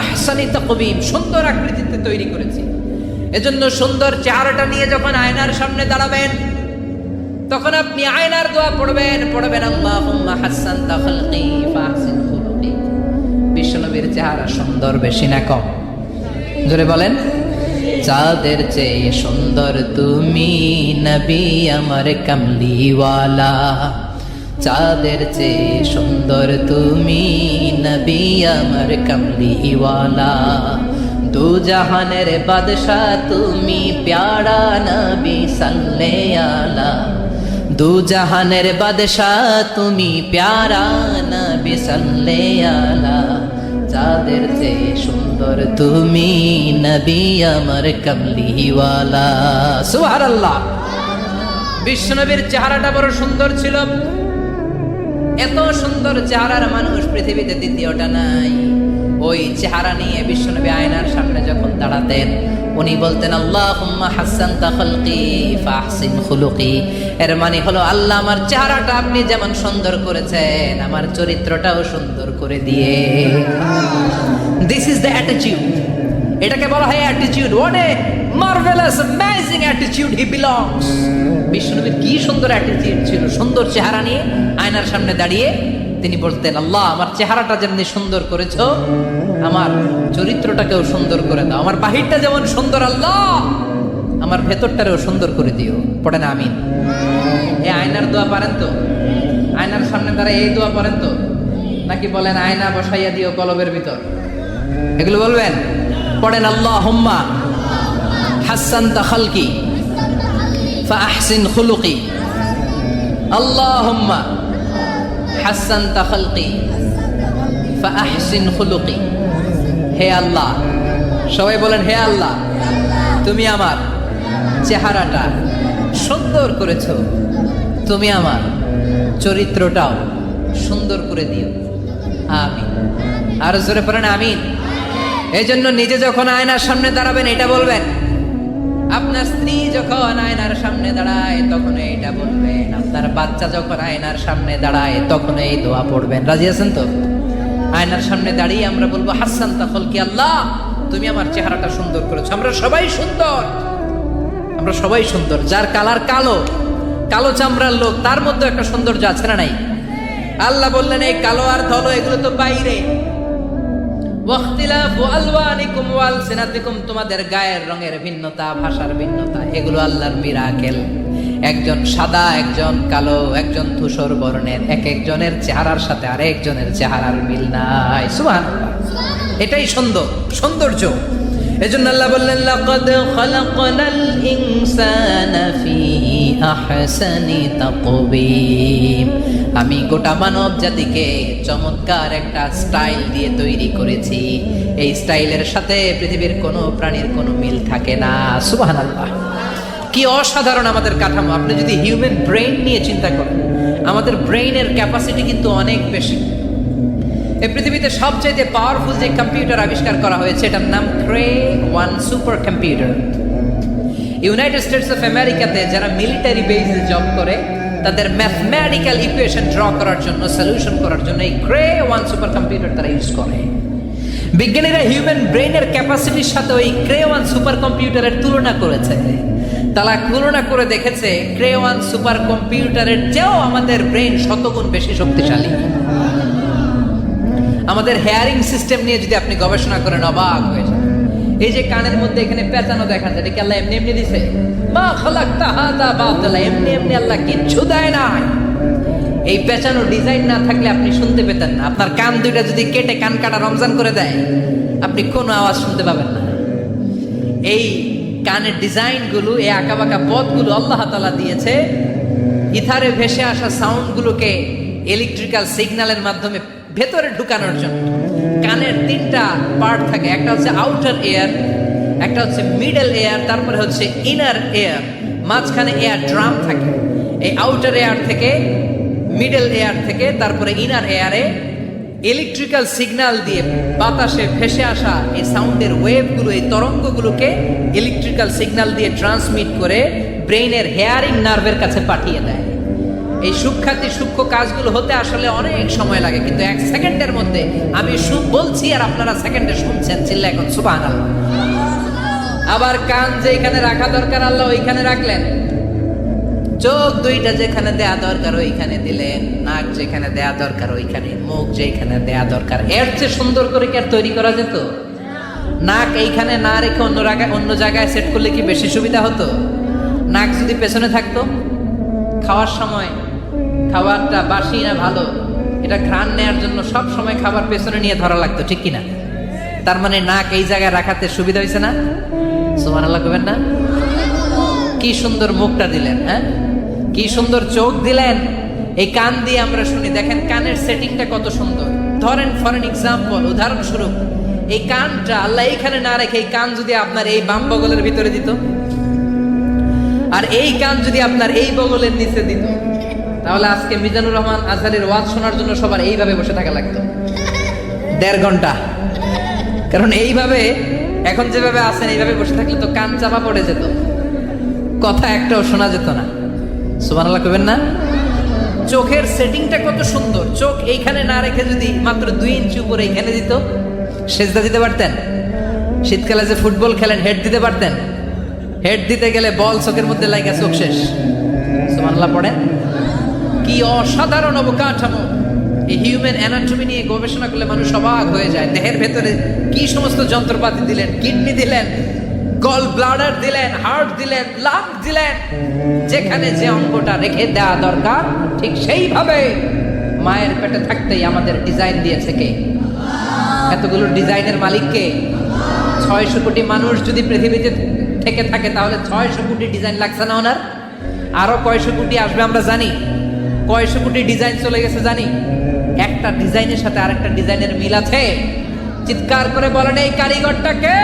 আহসানি তাকবীম, সুন্দর আকৃতিতে তৈরি করেছি। এজন্য সুন্দর চেহারাটা নিয়ে যখন আয়নার সামনে দাঁড়াবেন, তখন আপনি আয়নার দোয়া পড়বেন আল্লাহুম্মা হাসানতা খালকি ফাহসিন খুলুকি। বিশ্বনবীর চেহারা সুন্দর বেশি না কম? জোরে বলেন। চাঁদের চেয়ে সুন্দর তুমি নবী আমার কামলিওয়ালা, চাঁদের চেয়ে সুন্দর তুমি নবী আমার কামলিওয়ালা। দু জাহানের বাদশা তুমি প্যারা নবী সাল্লাল্লাহু আলা, দু জাহানের বাদশা তুমি প্যারা নবী সাল্লাল্লাহু আলা। চাঁদের চেয়ে সুন্দর তুমি নবী আমার কামলিওয়ালা। সুবহানাল্লাহ। বিশ্বনবীর চেহারাটা বড় সুন্দর ছিল। এত সুন্দর চেহারার মানুষ পৃথিবীতে দ্বিতীয়টা নাই। ওই চেহারা নিয়ে বিশ্বনবী আয়নার সামনে যখন দাঁড়াতেন, উনি বলতেন আল্লাহুম্মা হাসানতা খালকি ফাহসিন খুলুকি। এর মানে হলো, আল্লাহ আমার চেহারাটা আপনি যেমন সুন্দর করেছেন, আমার চরিত্রটাও সুন্দর করে দিয়ে। This is the attitude. এটাকে বলা হয় attitude. What a marvellous amazing attitude he belongs. বিশ্বনবীর কি সুন্দর অ্যাটিটিউড ছিল। সুন্দর চেহারা নিয়ে আয়নার সামনে দাঁড়িয়ে তিনি বলতেন, আল্লাহ আমার চেহারাটা যেমনি সুন্দর করেছো, আমার চরিত্রটাকেও সুন্দর করে দাও। আমার বাহিরটা যেমন সুন্দর, আল্লাহ আমার ভেতরটারেও সুন্দর করে দিও। পড়েন আমিন। এই আয়নার দোয়া পারেন তো? আয়নার সামনে দাঁড়ায় এই দোয়া পারেন তো? নাকি বলেন আয়না বসাইয়া দিও কলবের ভিতর? এগুলো বলবেন? পড়েন আল্লাহুম্মা হাসানতা খালকি ফাহসিন খুলুকি, আল্লাহুম্মা হাসানতা খালকি ফাহসিন খুলুকি। হে আল্লাহ, সবাই বলেন হে আল্লাহ, তুমি আমার চেহারাটা সুন্দর করেছো, তুমি আমার চরিত্রটাও সুন্দর করে দিও। আমিন। আর জোরে পড়েন আমিন। এই জন্য নিজে যখন আয়নার সামনে দাঁড়াবেন এটা বলবেন, আপনার স্ত্রী যখন আয়নার সামনে দাঁড়ায় তখন এইটা বলবেন, আপনার বাচ্চা যখন আয়নার সামনে দাঁড়ায় তখন এই দোয়া পড়বেন। রাজি আছেন তো? আয়নার সামনে দাঁড়িয়ে আমরা বলবো হাসানতা খালকি, আল্লাহ তুমি আমার চেহারাটা সুন্দর করেছো। আমরা সবাই সুন্দর, আমরা সবাই সুন্দর। যার কালার কালো, কালো চামড়ার লোক, তার মধ্যে একটা সৌন্দর্য আছে না নাই? আল্লাহ বললেন এই কালো আর ধলো এগুলো তো বাইরে। ওয়াখতিলাফু আলওয়ানিকুম ওয়া আলসিনাতিকুম, তোমাদের গায়ের রঙের ভিন্নতা, ভাষার ভিন্নতা, এগুলো আল্লাহর মিরাকেল। একজন সাদা, একজন কালো, একজন ধূসর বর্ণের, এক একজনের চেহারার সাথে আরেকজনের চেহারার মিল নাই। সুবহানাল্লাহ। এটাই সৌন্দর্য। এজন্য আল্লাহ বললেন লাকাদ খালাকনাল ইনসানা ফি আহসানি তাকবীম, আমি গোটা মানব জাতিকে চমৎকার একটা স্টাইল দিয়ে তৈরি করেছি। এই স্টাইলের সাথে পৃথিবীর কোনো প্রাণীর কোনো মিল থাকে না। সুবহানাল্লাহ। কি অসাধারণ আমাদের কাঠামো। আপনি যদি হিউম্যান ব্রেইন নিয়ে চিন্তা করেন, আমাদের ব্রেইনের ক্যাপাসিটি কিন্তু অনেক বেশি। এই পৃথিবীতে সবচেয়ে পাওয়ারফুল যে কম্পিউটার আবিষ্কার করা হয়েছে এটার নাম Cray 1 super computer. United states of আমেরিকাতে যারা মিলিটারি বেসে জব করে তাদের ম্যাথমেটিক্যাল ইকুয়েশন ড্র করার জন্য, সলিউশন করার জন্য এই ক্রে ওয়ান সুপার কম্পিউটার তারা ইউজ করে। বিজ্ঞানীরা হিউম্যান ব্রেনের ক্যাপাসিটির সাথে ওই ক্রে ওয়ান সুপার কম্পিউটারের তুলনা করেছে। তারা তুলনা করে দেখেছে ক্রে ওয়ান সুপার কম্পিউটারের চেয়েও আমাদের ব্রেন শতগুণ বেশি শক্তিশালী। আমাদের হেয়ারিং সিস্টেম নিয়ে যদি আপনি গবেষণা করেন অবাক হয়ে যাবেন। এই যে কানের মধ্যে এখানে পেঁচানো দেখা যায়, এটা কি আল্লাহ এমনি এমনি দিছে? মা খালাকতা হাযা বাতিলা, এমনি এমনি আল্লাহ কিচ্ছু দেয় না। এই পেঁচানো ডিজাইন না থাকলে আপনি শুনতে পেতেন না। আপনার কান দুইটা যদি কেটে কান কাটা রমজান করে দেয়, আপনি কোনো আওয়াজ শুনতে পাবেন না। এই কানের ডিজাইনগুলো, এই আঁকাবাঁকা পথগুলো আল্লাহ তাআলা দিয়েছে ইথারে ভেসে আসা সাউন্ডগুলোকে ইলেকট্রিক্যাল সিগন্যালের মাধ্যমে ভেতরে ঢুকানোর জন্য। কানের তিনটা পার্ট থাকে, একটা হচ্ছে আউটার এয়ার, একটা হচ্ছে মিডল এয়ার, তারপরে হচ্ছে ইনার এয়ার, মাঝখানে এয়ার ড্রাম থাকে। এই আউটার এয়ার থেকে, মিডল এয়ার থেকে তারপরে ইনার এয়ারে ইলেকট্রিক্যাল সিগন্যাল দিয়ে বাতাসে ভেসে আসা এই সাউন্ডের ওয়েভগুলো, এই তরঙ্গগুলোকে ইলেকট্রিক্যাল সিগন্যাল দিয়ে ট্রান্সমিট করে ব্রেইনের হেয়ারিং নার্ভের কাছে পাঠিয়ে দেয়। এই সূক্ষ্ম কাজগুলো হতে আসলে অনেক সময় লাগে, কিন্তু 1 সেকেন্ডের মধ্যে আমি বলছি আর আপনারা সেকেন্ডে শুনছেন। চিল্লা এখন সুবহানাল্লাহ। আবার কান যেখানে রাখা দরকার আল্লাহ ওইখানে রাখলেন, চোখ দুইটা যেখানে দেয়া দরকার ওইখানে দিলেন, নাক যেখানে দেয়া দরকার ওইখানে, মুখ যেখানে দেয়া দরকার। এর চেয়ে সুন্দর করে কি আর তৈরি করা যেত? নাক এইখানে না রেখে অন্য জায়গায় সেট করলে কি বেশি সুবিধা হতো? নাক যদি পেছনে থাকতো, খাওয়ার সময় খাবারটা বাসি না ভালো এটা ঘ্রাণ নেয়ার জন্য সব সময় খাবার পেছনে নিয়ে ধরা লাগতো, ঠিক কিনা? তার মানে নাক এই জায়গায় রাখাতে সুবিধা হয়েছে না? সুবহানাল্লাহ কইবেন না? কি সুন্দর মুখটা দিলেন, হ্যাঁ, কি সুন্দর চোখ দিলেন। এই কান দিয়ে আমরা শুনি, দেখেন কানের সেটিংটা কত সুন্দর। ধরেন ফর এন এক্সাম্পল, উদাহরণস্বরূপ এই কানটা আল্লাহ এইখানে না রেখে এই কান যদি আপনার এই বাম বগলের ভিতরে দিত, আর এই কান যদি আপনার এই বগলের নিচে দিত, তাহলে আজকে মিজানুর রহমান আজহারের ওয়াজ শোনার জন্য সবার এইভাবে বসে থাকা লাগতো 1.5 ঘন্টা। কারণ এইভাবে এখন যেভাবে আছেন এইভাবে বসে থাকলে তো কান চাপা পড়ে যেত, কথা একটাও শোনা যেত না। সুবহানাল্লাহ কইবেন না? চোখের সেটিংটা কত সুন্দর। চোখ এইখানে না রেখে যদি মাত্র 2 ইঞ্চি উপরে এইখানে দিত, সেজদা দিতে পারতেন। শীতকালে যে ফুটবল খেলেন, হেড দিতে পারতেন। হেড দিতে গেলে বল চোখের মধ্যে লাগা, চোখ শেষ। সুবহানাল্লাহ পড়েন। কি অসাধারণ অবকাঠামো! এই হিউম্যান অ্যানাটমি নিয়ে গবেষণা করলে মানুষ অবাক হয়ে যায়। দেহের ভেতরে কি সমস্ত যন্ত্রপাতি দিলেন, কিডনি দিলেন, গল ব্লাডার দিলেন, হার্ট দিলেন, লাং দিলেন। যেখানে যে অঙ্গটা রেখে দেওয়া দরকার ঠিক সেইভাবে মায়ের পেটে থাকতেই আমাদের ডিজাইন দিয়েছে কে? এতগুলো ডিজাইনের মালিক কে? 600 কোটি মানুষ যদি পৃথিবীতে থেকে থাকে তাহলে 600 কোটি ডিজাইন লাগছে না ওনার? আরো কয়শো কোটি আসবে আমরা জানি, কয়শো কোটি ডিজাইন চলে গেছে জানি। একটা ডিজাইনের সাথে আরেকটা ডিজাইনের মিল আছে। চিৎকার করে বলেন এই কারিগরটা কে?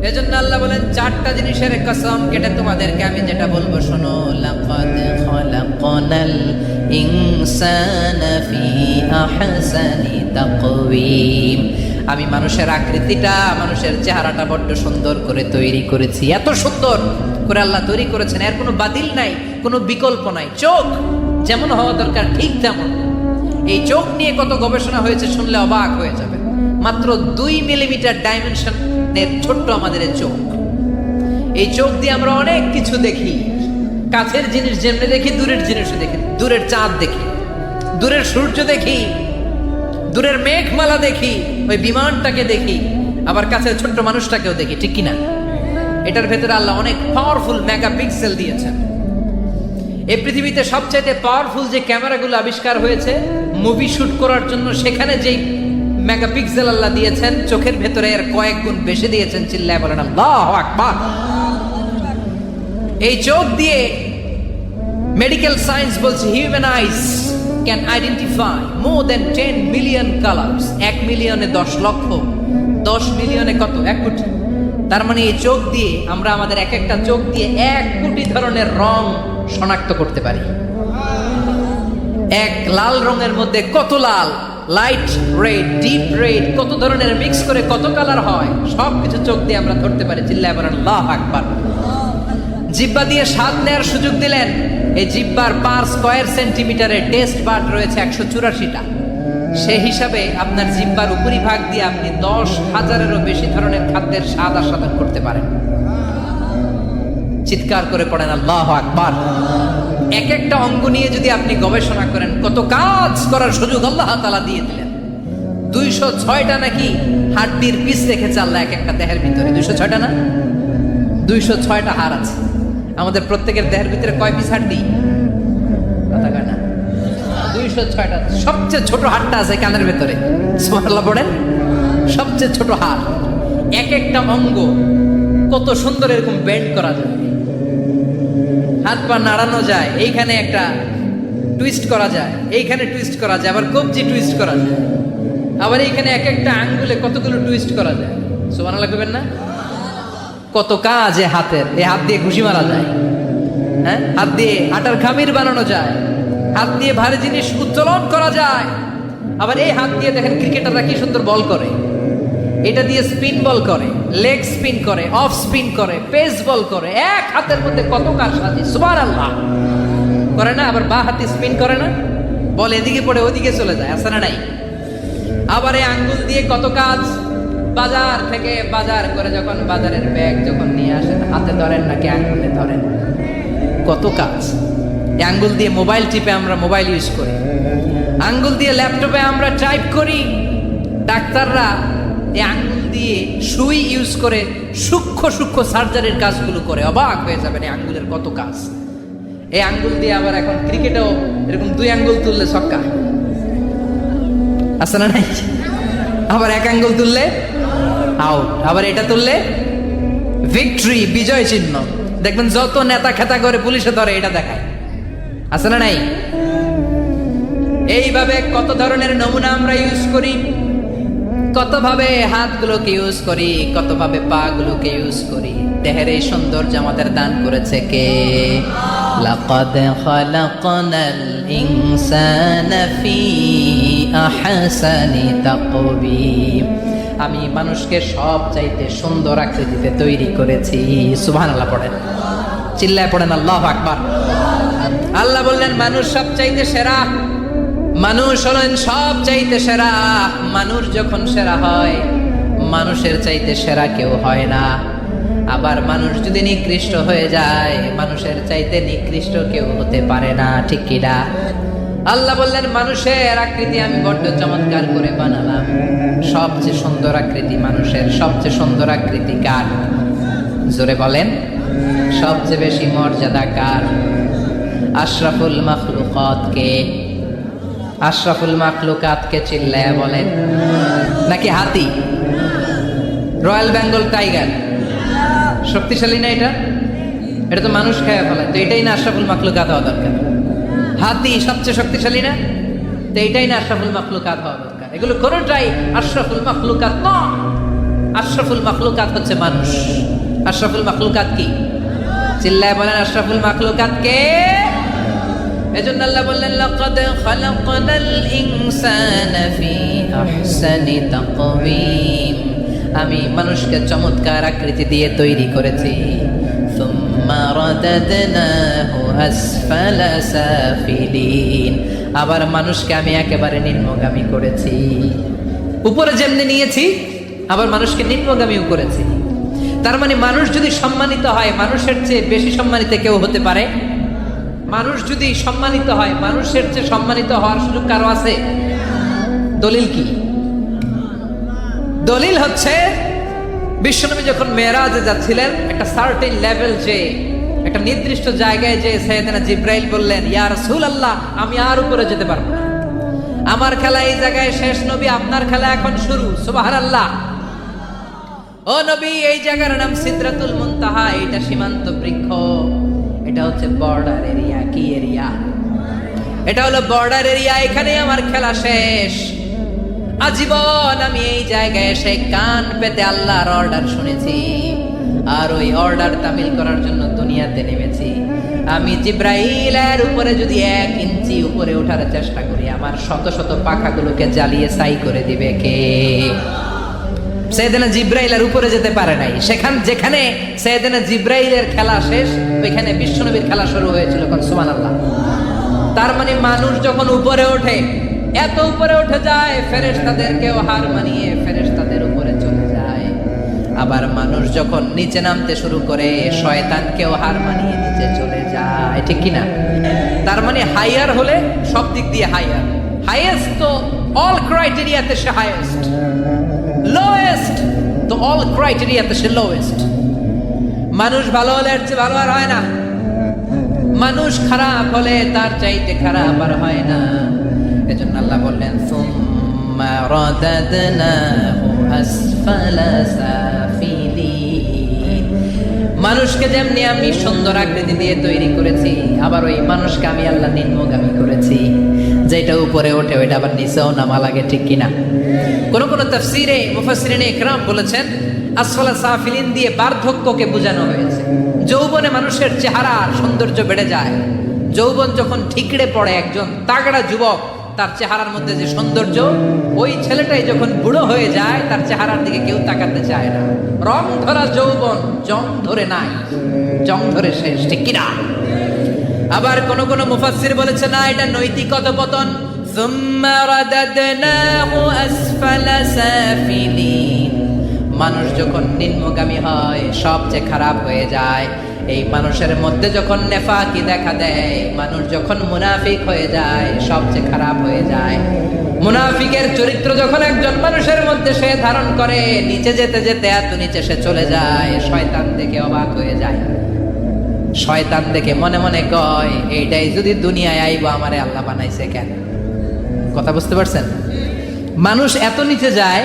এজন্য আল্লাহ বলেন 4টা জিনিসের কসম কেটে তোমাদেরকে আমি যেটা বলবো শোনো। লাকাদ খালাকনাল ইনসানা ফি আহসানি তাকওয়িম। আমি মানুষের আকৃতিটা, মানুষের চেহারাটা বড্ড সুন্দর করে তৈরি করেছি। এত সুন্দর করে আল্লাহ তৈরি করেছেন, এর কোনো বাতিল নাই, কোনো বিকল্প নাই। চোখ যেমন হওয়া দরকার ঠিক তেমন। এই চোখ নিয়ে কত গবেষণা হয়েছে শুনলে অবাক হয়ে যাবে। মাত্র 2 মিলিমিটার ডাইমেনশনের ছোট্ট আমাদের এই চোখ। এই চোখ দিয়ে আমরা অনেক কিছু দেখি। কাছের জিনিস যেমনি দেখি, দূরের জিনিসও দেখি। দূরের চাঁদ দেখি, দূরের সূর্য দেখি, দূরের মেঘমালা দেখি, ওই বিমানটাকে দেখি, আবার কাছের ছোট্ট মানুষটাকেও দেখি, ঠিক কিনা? এটার ভেতরে আল্লাহ অনেক পাওয়ারফুল মেগাপিক্সেল দিয়েছেন। এই পৃথিবীতে সবচাইতে পাওয়ারফুল যে ক্যামেরাগুলো আবিষ্কার হয়েছে মুভি শুট করার জন্য, সেখানে যেই মেগাপিক্সেল আল্লাহ দিয়েছেন, চোখের ভেতরে এর কয়েক গুণ বেশি দিয়েছেন। চিল্লায় বলেন আল্লাহু আকবার। এই চোখ দিয়ে মেডিকেল সায়েন্স বলছে human ice can identify more than 10 million colours. 1 মিলিয়নে 10 লক্ষ, 10 মিলিয়নে কত? 1 কোটি। তার মানে এই চোখ দিয়ে আমরা আমাদের এক একটা চোখ দিয়ে 1 কোটি ধরনের রং শনাক্ত করতে পারি। এক লাল রঙের মধ্যে কত লাল, লাইট রেড, ডিপ রেড, কত ধরনের মিক্স করে কত কালার হয়, সবকিছু চোখ দিয়ে আমরা ধরতে পারি। চিল্লায় বলেন আল্লাহু আকবার। জিহ্বা দিয়ে স্বাদ নেওয়ার সুযোগ দিলেন। এই জিহ্বার পার স্কয়ার সেন্টিমিটারে টেস্ট বাড রয়েছে 184টা। সেই হিসাবে আপনার জিহ্বার উপরিভাগ দিয়ে আপনি 10,000-এরও বেশি ধরনের খাদ্যের স্বাদ আস্বাদন করতে পারেন। চিৎকার করে পড়েন আল্লাহু আকবার। এক একটা অঙ্গ নিয়ে যদি আপনি গবেষণা করেন, কত কাজ করার সুযোগ আল্লাহ তাআলা দিয়ে দিলেন। 206টা নাকি হাড্ডির পিস রেখেছে আল্লাহ এক একটা দেহের ভিতরে। 206টা না, 206টা হাড় আছে। আমাদের প্রত্যেকের দেহের ভিতরে কয় পিস হাড্ডি? কথা কয় না, 206টা। সবচেয়ে ছোট হাড়টা আছে কানের ভেতরে। সুবহানাল্লাহ পড়েন। সবচেয়ে ছোট হাড়। এক একটা অঙ্গ কত সুন্দর এরকম বেন্ড করা যায়, হাত পা নাড়ানো যায়, এইখানে একটা টুইস্ট করা যায়, এইখানে টুইস্ট করা যায়, আবার কবজি টুইস্ট করা যায়, আবার এইখানে এক একটা আঙ্গুলে কতগুলো টুইস্ট করা যায়। সুবহানাল্লাহ কইবেন না? কত কাজ এ হাতের। এই হাত দিয়ে ঘুষি মারা যায়, হ্যাঁ, হাত দিয়ে আটার খামির বানানো যায়, হাত দিয়ে ভারী জিনিস উত্তোলন করা যায়। আবার এই হাত দিয়ে দেখেন ক্রিকেটাররা কি সুন্দর বল করে। এটা দিয়ে স্পিন বল করে, লেগ স্পিন করে, অফ স্পিন করে, পেস বল করে। এক হাতের মধ্যে কত কাজ সাজে। সুবহানাল্লাহ করে না? আবার বাঁ হাতে স্পিন করে না, বল এদিকে পড়ে ওদিকে চলে যায়, আছে না নাই? আবার এই আঙ্গুল দিয়ে কত কাজ। বাজার থেকে বাজার করে যখন বাজারের ব্যাগ যখন নিয়ে আসেন, হাতে ধরেন নাকি আঙ্গুলে ধরেন, কত কাজ। এই আঙ্গুল দিয়ে মোবাইল টিপে আমরা মোবাইল ইউজ করি, আঙ্গুল দিয়ে ল্যাপটপে আমরা টাইপ করি। ডাক্তাররা এই আঙ্গুল দিয়ে সুই ইউজ করে সূক্ষ্ম সূক্ষ্ম সার্জারির কাজগুলো করে। অবাক হয়ে যাবেন এই আঙ্গুলের কত কাজ। এই আঙ্গুল দিয়ে আবার এখন ক্রিকেটেও এরকম 2 আঙ্গুল তুললে ছক্কা, আছে না নাই? আবার 1 আঙ্গুল তুললে আউট, আবার এটা তুললে ভিক্টরি, বিজয় চিহ্ন। দেখবেন যত নেতা খেতা করে পুলিশে ধরে এটা দেখায়, আছে না নাই? এইভাবে কত ধরনের নমুনা আমরা ইউজ করি, কতভাবে হাতগুলোকে ইউজ করি, কতভাবে পা গুলোকে ইউজ করি। দেহের এই সৌন্দর্য আমাদের দান করেছে কে? লাকাদ খালাকনাল ইনসানা ফি আহসানি তাকওয়িম। আমি মানুষকে সব চাইতে সুন্দর আকৃতিতে তৈরি করেছি। সুবহানাল্লাহ পড়েন, চিল্লায় পড়েন আল্লাহু আকবার। আল্লাহ বললেন মানুষ সব চাইতে সেরা, মানুষ হলেন সব চাইতে সেরা। মানুষ যখন সেরা হয়, মানুষের চাইতে সেরা কেউ হয় না। আবার মানুষ যদি নিকৃষ্ট হয়ে যায়, মানুষের চাইতে নিকৃষ্ট কেউ হতে পারে না। ঠিক কিনা? আল্লাহ বললেন মানুষের আকৃতি আমি বড্ড চমৎকার করে বানালাম। সবচেয়ে সুন্দর আকৃতি মানুষের। সবচেয়ে সুন্দর আকৃতি কার? জোরে বলেন। সবচেয়ে বেশি মর্যাদা কার? আশরাফুল মাখলুকাত কে? আশরাফুল মাখলুকাতকে চিল্লায়া বলেন। নাকি হাতি? রয়্যাল বেঙ্গল টাইগার শক্তিশালী না? এটা এটা তো মানুষ খায় ফেলে, তো এটাই না আশরাফুল মাখলুকাত হওয়া দরকার? হাতি সবচেয়ে শক্তিশালী না? তো এটাই না আশরাফুল মাখলুকাত হওয়া দরকার? এগুলো কোনোটাই আশরাফুল মাখলুকাত নয়। আশরাফুল মাখলুকাত হচ্ছে মানুষ। আশরাফুল মাখলুকাত কি? চিল্লায় বলেন আশরাফুল মাখলুকাত কে? এজন্য আল্লাহ বললেন লাকাদ খালাকনাল ইনসানা ফি আহসানি তাকওয়িম। আমি মানুষকে চমৎকার আকৃতি দিয়ে তৈরি করেছি। সুম্মা রাদাদনাহু আসফালা সাফিলিন। আবার মানুষকে আমি একেবারে নিম্নগামী করেছি। উপরে যেমনি নিয়েছি, আবার মানুষকে নিম্নগামীও করেছি। তার মানে মানুষ যদি সম্মানিত হয়, মানুষের চেয়ে বেশি সম্মানিত কেউ হতে পারে? মানুষ যদি সম্মানিত হয়, মানুষের চেয়ে সম্মানিত হওয়ার সুযোগ কারো আছে? দলিল কি? দলিল হচ্ছে বিশ্বনবী যখন মেরাজে যাচ্ছিলেন, একটা সার্টেন লেভেল, যে একটা নির্দিষ্ট জায়গায়, যে সাইয়েদনা জিব্রাইল বললেন ইয়া রাসূলুল্লাহ আমি আর উপরে যেতে পারবো না, আমার খেলা এই জায়গায় শেষ, নবী আপনার খেলা এখন শুরু। সুবহানাল্লাহ। ও নবী, এই জায়গার নাম সিদরাতুল মুনতাহা, এটা সীমান্ত বৃক্ষ, এটা হচ্ছে বর্ডার এরিয়া। কি এরিয়া? এটা হলো বর্ডার এরিয়া, এখানে আমার খেলা শেষ। আজীবন আমি এই জায়গায় এসে কান পেতে আল্লাহর অর্ডার শুনেছি, আর ওই অর্ডার তামিল করার জন্য দুনিয়াতে নেমেছি। আমি জিব্রাইলের উপরে যদি 1 ইঞ্চি উপরে ওঠার চেষ্টা করি, আমার শত শত পাখাগুলোকে জ্বালিয়ে ছাই করে দিবে কে? সাইয়েদনা জিব্রাইলের উপরে যেতে পারে নাই। যেখানে সাইয়েদনা জিব্রাইলের খেলা শেষ, ওইখানে বিশ্বনবীর খেলা শুরু হয়েছিল। কোন সুবহানাল্লাহ। তার মানে মানুষ যখন উপরে ওঠে, এত উপরে উঠে যায়, ফেরেশতাদেরকেও হার মানিয়ে ফেরেশতাদের উপরে চলে যায়। আবার মানুষ যখন নিচে নামতে শুরু করে, শয়তানকেও হার মানিয়ে নিচে চলে যায়, ঠিক কিনা? তার মানে হাইয়ার হলে সব দিক দিয়ে হাইয়ার। হাইয়েস্ট তো অল ক্রাইটেরিয়াতে সে হাইয়েস্ট, লোয়েস্ট তো অল ক্রাইটেরিয়াতে সে লোয়েস্ট। মানুষ ভালো হলে এর চেয়ে ভালো আর হয় না, মানুষ খারাপ হলে তার চাইতে খারাপ আর হয় না। এজন্য আল্লাহ বললেন সুম্মা রাদাদনাহু আসফালা সাফিলিন। মানুষকে যেমনি আমি সুন্দর আকৃতি দিয়ে তৈরি করেছি, আবার ওই মানুষকে আমি আল্লাহ নিম্নগামী করেছি। যেটা উপরে ওঠে ওইটা আবার নিচেও নামা লাগে, ঠিক কিনা? কোন কোন তাফসীরে মুফাসসিরিনে ইকরাম বলেছেন আসফালা সাফিলিন দিয়ে বার্ধক্যকে বোঝানো হয়েছে। যৌবনে মানুষের চেহারার সৌন্দর্য বেড়ে যায়। যৌবন যখন ঠিকরে পড়ে, একজন তাগড়া যুবক, তার চেহারার মধ্যে যে সৌন্দর্য, ওই ছেলেটাই যখন বুড়ো হয়ে যায়, তার চেহারার দিকে কেউ তাকাতে চায় না। রং ধরা যৌবন জং ধরে নাই, জং ধরে শেষ, ঠিক কিনা? আবার কোন কোন মুফাসসির বলেছে না, এটা নৈতিক অধঃপতন। সুম্মা রাদাদনাহু আসফালা সাফিলিন। মানুষ যখন নিম্নগামী হয়, সবচেয়ে খারাপ হয়ে যায়। এই মানুষের মধ্যে যখন নেফাকি দেখা দেয়, মানুষ যখন মুনাফিক হয়ে যায়, সবচেয়ে খারাপ হয়ে যায়। মুনাফিকের চরিত্র যখন একজন মানুষের মধ্যে সে ধারণ করে, নিচে যেতে যেতে এত নিচে সে চলে যায়, শয়তান দেখে অবাক হয়ে যায়। শয়তান দেখে মনে মনে কয়, এইটাই যদি দুনিয়ায় আইবো, আমারে আল্লাহ বানাইছে কেন? কথা বুঝতে পারছেন? মানুষ এত নিচে যায়,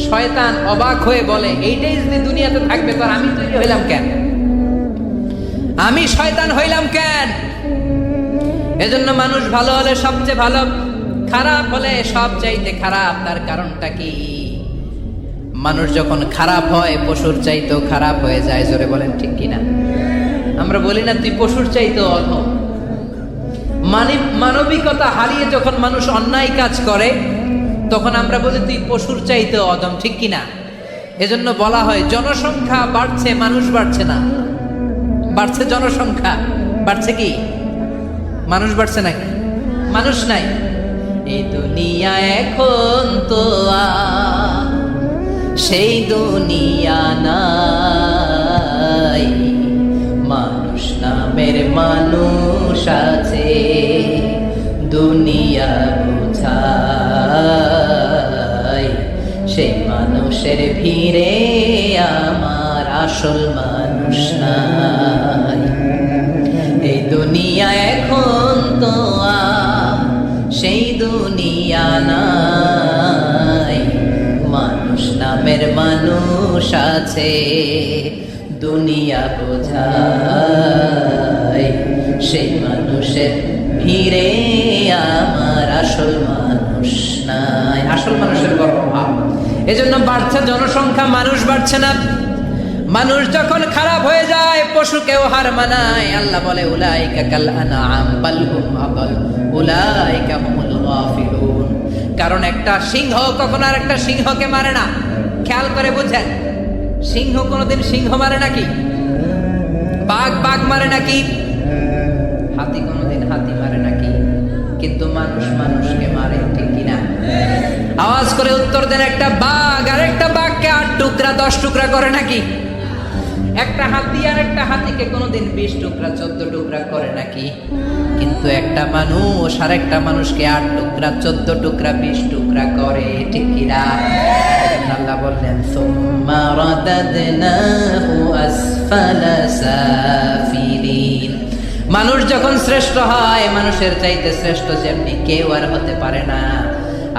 শয়তান অবাক হয়ে বলে, এইটাই যদি দুনিয়াতে থাকবে, তো আমি তৈরি হইলাম কেন? আমি শয়তান হইলাম কেন? এজন্য মানুষ ভালো হলে সবচেয়ে ভালো, খারাপ হলে সবচাইতে খারাপ। তার কারণটা কি? মানুষ যখন খারাপ হয়, পশুর চাইতেও খারাপ হয়ে যায়। জোরে বলেন ঠিক কিনা? আমরা বলি না, তুই পশুর চাইতেও অধম। মানবিকতা হারিয়ে যখন মানুষ অন্যায় কাজ করে, তখন আমরা বলি তুই পশুর চাইতেও অধম, ঠিক কিনা? এজন্য বলা হয় জনসংখ্যা বাড়ছে, মানুষ বাড়ছে না। বাড়ছে জনসংখ্যা, বাড়ছে কি? মানুষ বাড়ছে নাকি? মানুষ নাই। এই দুনিয়া এখন তো সেই দুনিয়া নাই, মানুষ নামের মানুষ আছে, দুনিয়া বোঝায়। সেই মানুষের ভিড়ে আমার আসল মানুষ নাই। এই দুনিয়া এখন তো সেই দুনিয়া নাই, মানুষ নামের মানুষ আছে, দুনিয়া বোঝায়। সেই মানুষের ভিড়ে আমার আসল মানুষ নাই। আসল মানুষের বড় অভাব। এজন্য বাড়ছে জনসংখ্যা, মানুষ বাড়ছে না। মানুষ যখন খারাপ হয়ে যায়, পশুকেও হার মানায়। আল্লাহ বলে উলাইকা কাল আনআম বাল হুম আদাল উলাইকা হুমুল গাফিলুন। কারণ একটা সিংহ কখনো আর একটা সিংহকে মারে না। খেয়াল করে বুঝেন, সিংহ কোনোদিন সিংহ মারে নাকি? বাঘ বাঘ মারে নাকি? হাতি কোনোদিন হাতি মারে নাকি? কিন্তু মানুষ মানুষকে মারে, ঠিক কিনা? আওয়াজ করে উত্তর দেন, একটা বাঘ আর একটা বাঘকে 8 টুকরা 10 টুকরা করে নাকি? একটা হাতি আর একটা হাতিকে কোনোদিন 20 টুকরা 14 টুকরা করে নাকি? কিন্তু একটা মানুষ আর একটা মানুষকে 8 টুকরা 14 টুকরা 20 টুকরা করে, ঠিক কিনা? আল্লাহ বললেন সুম্মা রাদাদনাহু আসফালা সাফিলিন। মানুষ যখন শ্রেষ্ঠ হয়, মানুষের চাইতে শ্রেষ্ঠ যেমনি কেউ আর হতে পারে না।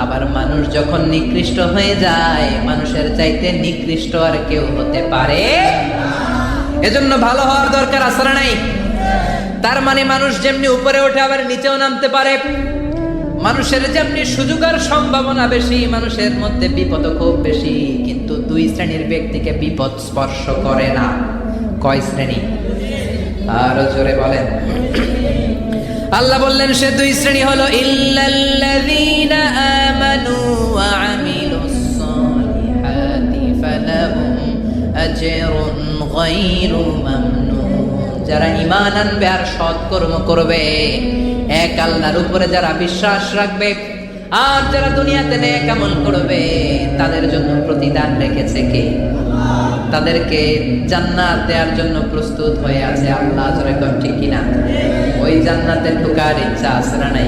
আবার মানুষ যখন নিকৃষ্ট হয়ে যায়, মানুষের চাইতে নিকৃষ্ট আর কেউ হতে পারে। এজন্য ভালো হওয়ার দরকার আছে না নাই? তার মানে মানুষ যেমনি উপরে ওঠে, আবার নিচেও নামতে পারে। মানুষের যেমনি সুযোগ আর সম্ভাবনা বেশি, মানুষের মধ্যে বিপদ খুব বেশি। কিন্তু কিন্তু দুই শ্রেণীর ব্যক্তিকে বিপদ স্পর্শ করে না। কয় শ্রেণী? আরো জোরে বলেন। আল্লাহ বললেন সে দুই শ্রেণী হলো ইল্লাল্লাযীনা আমানু ওয়া আমিলুস সালিহাতি ফালাহুম আজরুন গায়রু মামনুন। যারা ঈমান আনবে আর সৎকর্ম করবে, এক আল্লাহর উপরে যারা বিশ্বাস রাখবে আর যারা দুনিয়াতে নেক আমল করবে, তাদের জন্য প্রতিদান রেখেছে কে? তাদেরকে জান্নাত দেওয়ার জন্য প্রস্তুত হয়ে আছে আল্লাহ। জোরে কোন ঠিক কিনা? ওই জান্নাতে ঢোকার ইচ্ছা আছে না নাই?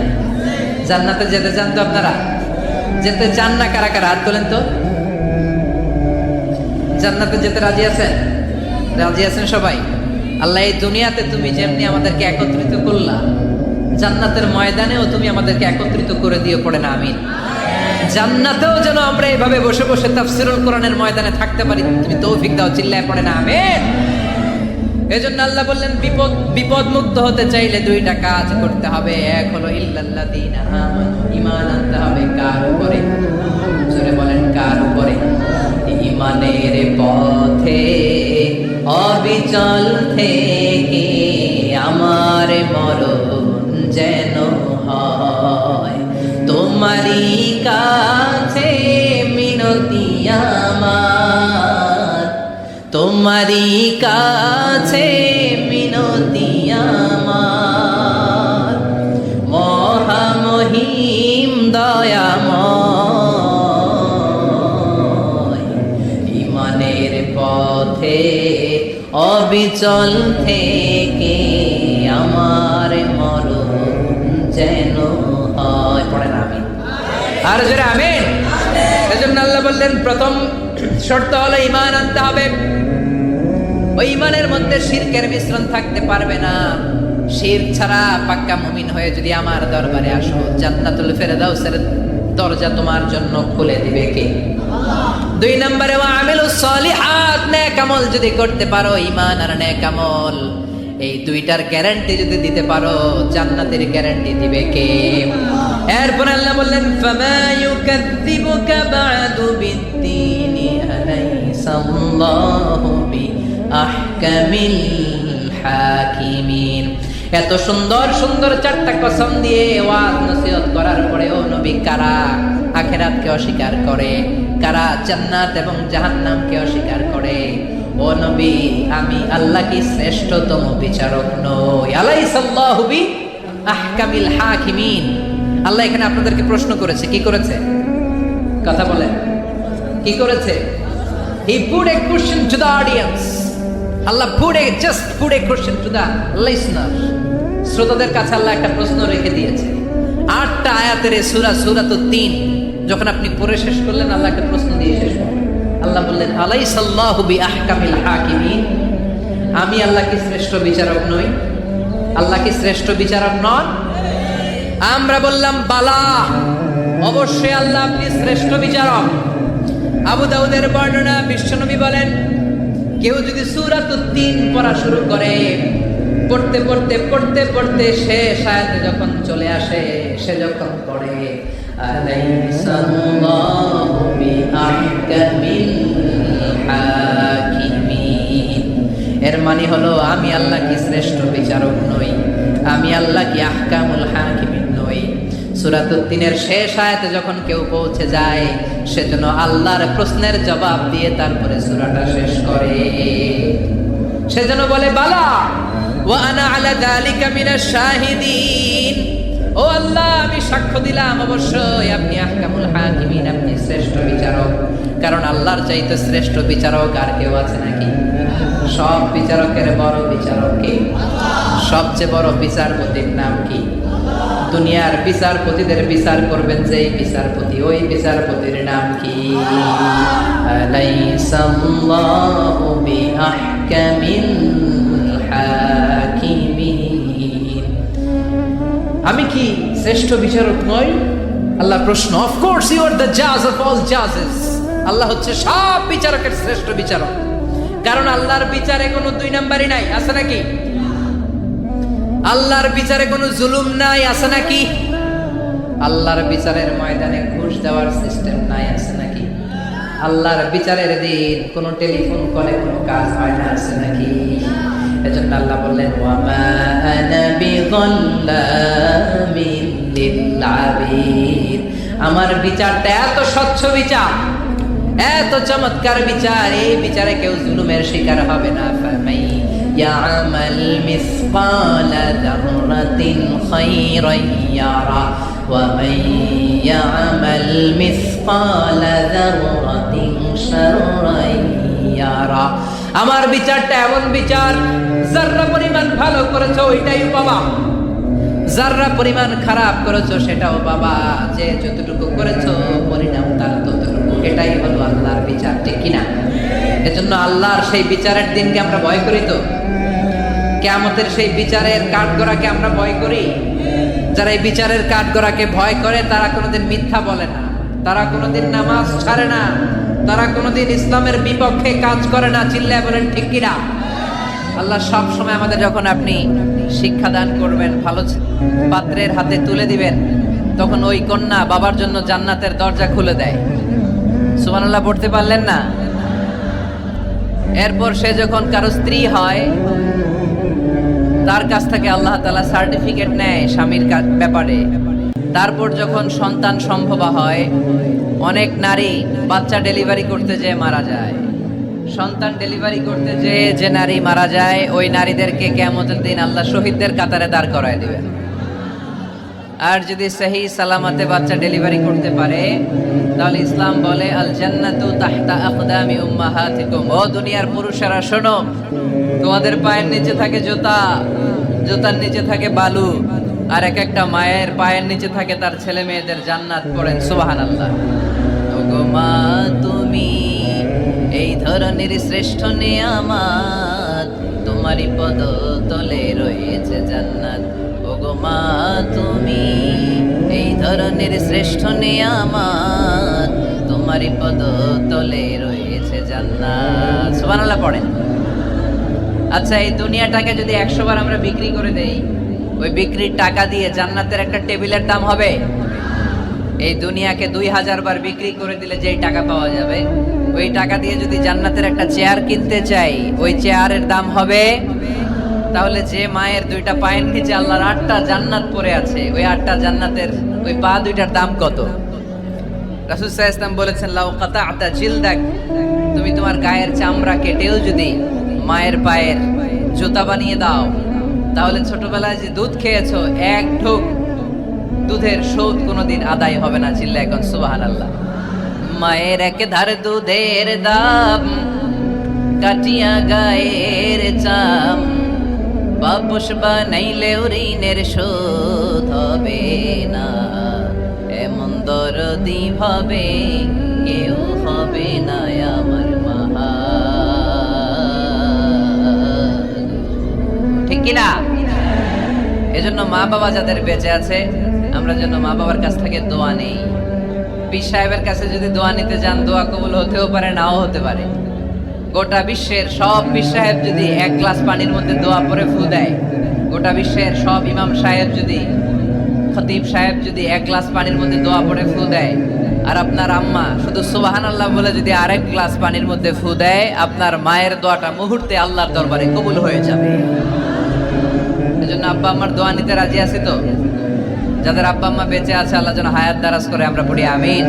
জান্নাতে যেতে চান তো আপনারা? যেতে চান না কারা কারা হাত তোলেন তো। জান্নাতে যেতে রাজি আছেন? রাজি আছেন সবাই? আল্লাহ এই দুনিয়াতে তুমি যেমনি আমাদেরকে একত্রিত করলা, জান্নাতের ময়দানেও তুমি আমাদেরকে একত্রিত করে দিও, পড়ে না আমিন। জান্নাতেও যেন আমরা এইভাবে বসে বসে তাফসীরুল কোরআনের ময়দানে থাকতে পারি, তুমি তৌফিক দাও, চিল্লায় পড়ে না আমিন। এজন্য আল্লাহ বললেন বিপদ মুক্ত হতে চাইলে দুইটা কাজ করতে হবে। এক হলো ইল্লাল্লাযীনা আমানু, ঈমান আনতে হবে কার উপরে? জোরে বলেন কার উপরে? ঈমানের পথে অবিচল থেকে আমার মরণ যেন হয়, তোমারই কাছে মিনতি আমার, তোমারই কাছে মিনতি আমার, মহামহিম দয়াময়। ঈমানের পথে অবিচল থেকে আমার মরণ যেন হয়, পড়েন আমিন। আর জোরে আমিন। এজন্য আল্লাহ বললেন প্রথম শর্ত হলো ঈমান আনতে হবে। ওই ঈমানের মধ্যে শিরকের মিশ্রণ থাকতে পারবে না। শিরক ছাড়া পাক্কা মুমিন হয়ে যদি আমার দরবারে আসো, জান্নাতুল ফেরদাউসের দরজা তোমার জন্য খুলে দিবে কে? দুই নম্বরে ওয়া আমিলুস সালিহাত, নেক আমল যদি করতে পারো, ঈমান আর নেক আমল, এই দুইটার গ্যারান্টি যদি দিতে পারো, জান্নাতের গ্যারান্টি দিবে কে? এরপর আল্লাহ বললেন ফামা ইউকাযযিবুকা বা'দু বিদ্দীনি আলাইসাল্লাহু বিআহকামিল হাকিমিন। এত সুন্দর সুন্দর চারটা কসম দিয়ে ওয়াজ নসিহত করার পরে ও নবী, কারা আখিরাতকে অস্বীকার করে, কারা জান্নাত এবং জাহান্নামকে অস্বীকার করে, ও নবী আমি আল্লাহ কি শ্রেষ্ঠতম বিচারক নই? আলাইসাল্লাহু বিআহকামিল হাকিমিন। আল্লাহ এখানে আপনাদেরকে প্রশ্ন করেছে, কি করেছে? কথা বলেন, কি করেছে? He put a question to the audience. Allah just put a question to the listener. শ্রোতাদের কাছে আল্লাহ একটা প্রশ্ন রেখে দিয়েছে। 8টা আয়াতের সূরাতুত তিন যখন আপনি পড়ে শেষ করলেন, আল্লাহ একটা প্রশ্ন দিয়ে শেষ করলেন। আল্লাহ বললেন আলাইসাল্লাহু বিআহকামিল হাকিমিন, আমি আল্লাহ কি শ্রেষ্ঠ বিচারক নই? আল্লাহ কি শ্রেষ্ঠ বিচারক নন? আমরা বললাম বালা, অবশ্যই আল্লাহ আপনি শ্রেষ্ঠ বিচারক। আবু দাউদের বর্ণনা, বিশ্বনবী বলেন কেউ যদি সূরাতুত তিন পড়া শুরু করে, পড়তে পড়তে পড়তে পড়তে শেষ আয়াতে যখন চলে আসে, সে যখন পড়ে আলাইসাল্লাহু বিআহকামিল হাকিমিন, এর মানে হলো আমি আল্লাহ কি শ্রেষ্ঠ বিচারক নই, আমি আল্লাহ কি আহকামুল হাকিমিন নই। সূরাতুত তিনের শেষ আয়াতে যখন কেউ পৌঁছে যায়, সেজন্য আল্লাহর প্রশ্নের জবাব দিয়ে তারপরে সূরাটা শেষ করে। সেজন্য বলে বালা ওয়া আনা আলা যালিকা মিনাশ শাহিদিন, ও আল্লাহ আমি সাক্ষ্য দিলাম অবশ্যই আপনি আহকামুল হাকিমিন, আপনি শ্রেষ্ঠ বিচারক। কারণ আল্লাহর চাইতে শ্রেষ্ঠ বিচারক আর কেউ আছে নাকি? সব বিচারকের বড় বিচারক কে? সবচেয়ে বড় বিচারপতির নাম কি? দুনিয়ার বিচারপতিদের বিচার করবেন যে বিচারপতি, ওই বিচারপতির নাম কি? আলাইসাল্লাহু বিআহকামিল হাকিমিন, আমি কি শ্রেষ্ঠ বিচারক নই? আল্লাহ প্রশ্ন। Of course you are the জাজ অফ অল জাজেস, আল্লাহ হচ্ছে সব বিচারকের শ্রেষ্ঠ বিচারক। কারণ আল্লাহর বিচারে কোনো দুই নাম্বারই নাই, আছে নাকি? আল্লাহর বিচারে কোনো জুলুম নাই, আছে নাকি? আল্লাহর বিচারের ময়দানে ঘুষ দেওয়ার সিস্টেম নাই, আছে নাকি? আল্লাহর বিচারের দিন কোন টেলিফোন কলে কোনো কাজ হয় না, আছে নাকি? এজন্য আল্লাহ বললেন ওয়ামা আনা বিযাল্লামিন লিল আবিদ। আমার বিচারটা এত স্বচ্ছ বিচার, এত চমৎকার বিচার, এই বিচারে কেউ জুলুমের শিকার হবে না। ফামাই ইয়ামাল মিসকালা যাররাতিন খায়রান ইয়ারা ওয়া মান ইয়ামাল মিসকালা যাররাতিন শাররান ইয়ারা। আমার বিচারটা এমন বিচার, যাররা পরিমাণ ভালো করেছো ওইটাই পাবা, যাররা পরিমাণ খারাপ করেছো সেটাও পাবা। যে যতটুকু করেছো পরিণাম তার ততটুকু, এটাই হলো আল্লাহর বিচার, ঠিক কিনা? এজন্য আল্লাহর সেই বিচারের দিনকে আমরা ভয় করি তো, কিয়ামতের সেই বিচারের কাঠগড়াকে আমরা ভয় করি। যারা এই বিচারের কাঠগড়াকে ভয় করে তারা কোনোদিন মিথ্যা বলে না, তারা কোনোদিন নামাজ ছাড়ে না, তারা কোনোদিন ইসলামের বিপক্ষে কাজ করে না। চিল্লায় বলেন ঠিক কিনা? আল্লাহ সব সময় আমাদের যখন আপনি শিক্ষা দান করবেন, ভালো পাত্রের হাতে তুলে দিবেন, তখন ওই কন্যা বাবার জন্য জান্নাতের দরজা খুলে দেয়। সুবহানাল্লাহ পড়তে পারলেন না? এরপর সে যখন কারো স্ত্রী হয়, তার কাছ থেকে আল্লাহ তাআলা সার্টিফিকেট নেয় স্বামীর ব্যাপারে। তারপর যখন সন্তান সম্ভবা হয়, অনেক নারী বাচ্চা ডেলিভারি করতে যেয়ে মারা যায়। সন্তান ডেলিভারি করতে যেয়ে যে নারী মারা যায়, ওই নারীদেরকে কিয়ামতের দিন আল্লাহ শহীদদের কাতারে দাঁড় করায় দিবেন। আর যদি সহি সালামতে বাচ্চা ডেলিভারি করতে পারে, তাহলে ইসলাম বলে আল জান্নাতু তাহতা আকদামি উম্মাহাতিকুম। ও দুনিয়ার পুরুষেরা শোনো, তোমাদের পায়ের নিচে থাকে জুতা, জুতার নিচে থাকে বালু, আর এক একটা মায়ের পায়ের নিচে থাকে তার ছেলে মেয়েদের জান্নাত। পড়েন সুবহানাল্লাহ। ওগো মা তুমি এই ধরনের শ্রেষ্ঠ নিয়ামত, তোমারই পদ তলে রয়েছে জান্নাত। ওগো মা তুমি এই ধরনের শ্রেষ্ঠ নিয়ামত, তোমারই পদ তলে রয়েছে জান্নাত। সুবহানাল্লাহ পড়েন। আচ্ছা, এই দুনিয়াটাকে যদি 100 বার আমরা বিক্রি করে দেই, ওই বিক্রির টাকা দিয়ে জান্নাতের একটা টেবিলের দাম হবে? এই দুনিয়াকে 2000 বার বিক্রি করে দিলে যেই টাকা পাওয়া যাবে, ওই টাকা দিয়ে যদি জান্নাতের একটা চেয়ার কিনতে চাই, ওই চেয়ারের দাম হবে? তাহলে যে মায়ের 2টা পায়ের নিচে আল্লাহর 8টা জান্নাত পড়ে আছে, ওই 8টা জান্নাতের ওই পা 2টার দাম কত? রাসূল সাল্লাল্লাহু আলাইহি ওয়াসাল্লাম বলেছেন লাউ কাতা'তা জিলদাক, তুমি তোমার গায়ের চামড়া কেটেও যদি মায়ের পায়ের জুতা বানিয়ে দাও, তাহলে ছোটবেলায় যে দুধ খেয়েছো, এক ঢোক দুধের শোধ কোনোদিন আদায় হবে না। চিল্লায় এখন সুবহানাল্লাহ। মায়ের এক ধার দুধের দাম, কাটিয়া গায়ের চাম, বাপস বানাইলেও ঋণের শোধ হবে না। এমন দরদি ভাবে কেউ হবে না আমার মা। ঠিক কিনা? এজন্য মা বাবা যাদের বেঁচে আছে, আমরা যেন মা বাবার কাছ থেকে দোয়া নেই। পীর সাহেবের কাছে যদি দোয়া নিতে যান, দোয়া কবুল হতেও পারে, নাও হতে পারে। গোটা বিশ্বের সব পীর সাহেব যদি 1 গ্লাস পানির মধ্যে দোয়া পরে ফু দেয়, গোটা বিশ্বের সব ইমাম সাহেব যদি, খতিব সাহেব যদি 1 গ্লাস পানির মধ্যে দোয়া পরে ফু দেয়, আর আপনার আম্মা শুধু সুবহানাল্লাহ বলে যদি আরেক গ্লাস পানির মধ্যে ফু দেয়, আপনার মায়ের দোয়াটা মুহূর্তে আল্লাহর দরবারে কবুল হয়ে যাবে। এজন্য আব্বা আম্মার দোয়া নিতে রাজি আছি তো? যাদের আব্বা আম্মা বেঁচে আছে, আল্লাহ যেন হায়াত দারাজ করে, আমরা পড়ি আমিন।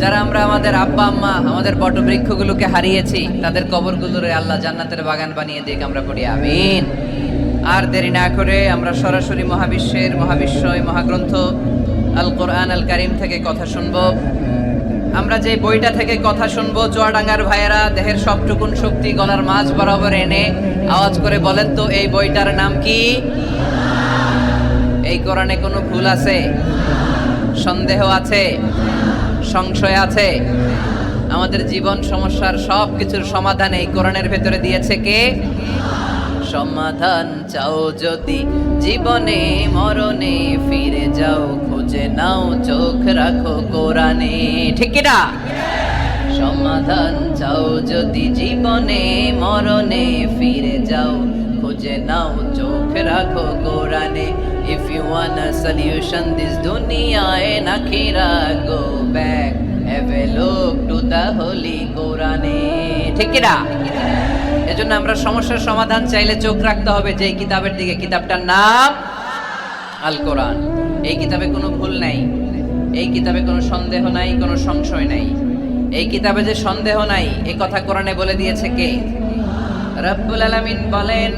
যারা আমরা আমাদের আব্বা আম্মা, আমাদের বটবৃক্ষগুলোকে হারিয়েছি, তাদের কবরগুলোরে আল্লাহ জান্নাতের বাগান বানিয়ে দিক, আমরা পড়ি আমিন। আর দেরি না করে আমরা সরাসরি মহাবিশ্বয় মহাগ্রন্থ আল কোরআন আল কারীম থেকে কথা শুনবো। আমরা যে বইটা থেকে কথা শুনবো, চুয়াডাঙ্গার ভাইয়েরা দেহের সবটুকুন শক্তি গলার মাঝ বরাবর এনে আওয়াজ করে বলেন তো, এই বইটার নাম কি? এই কোরআনে কোনো ভুল আছে? সন্দেহ আছে? সংশয় আছে? আমাদের জীবন সমস্যার সব কিছুর সমাধান এই কোরআনের ভেতরে দিয়েছে কে? সমাধান চাও যদি জীবনে মরণে, ফিরে যাও খুঁজে নাও, চোখ রাখো কোরআনে। ঠিক কি না? সমাধান চাও যদি জীবনে মরণে, ফিরে যাও খুঁজে নাও, চোখ রাখো কোরআনে। If you want a solution this dunya and akhirah, go back have a look to the holy কোরআনে। ঠিক কি না? এজন্য আমরা সমস্যার সমাধান চাইলে চোখ রাখতে হবে যেই কিতাবের দিকে, কিতাবটার নাম আল কোরআন। এই কিতাবে কোনো ভুল নাই, এই কিতাবে কোনো সন্দেহ নাই, কোনো সংশয় নাই। এই কিতাবে যে সন্দেহ নাই এই কথা কোরআনে বলে দিয়েছে কে? রব্বুল আলামিন বলেন,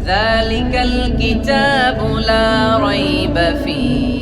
যালিকাল কিতাবু লা রাইবা ফীহি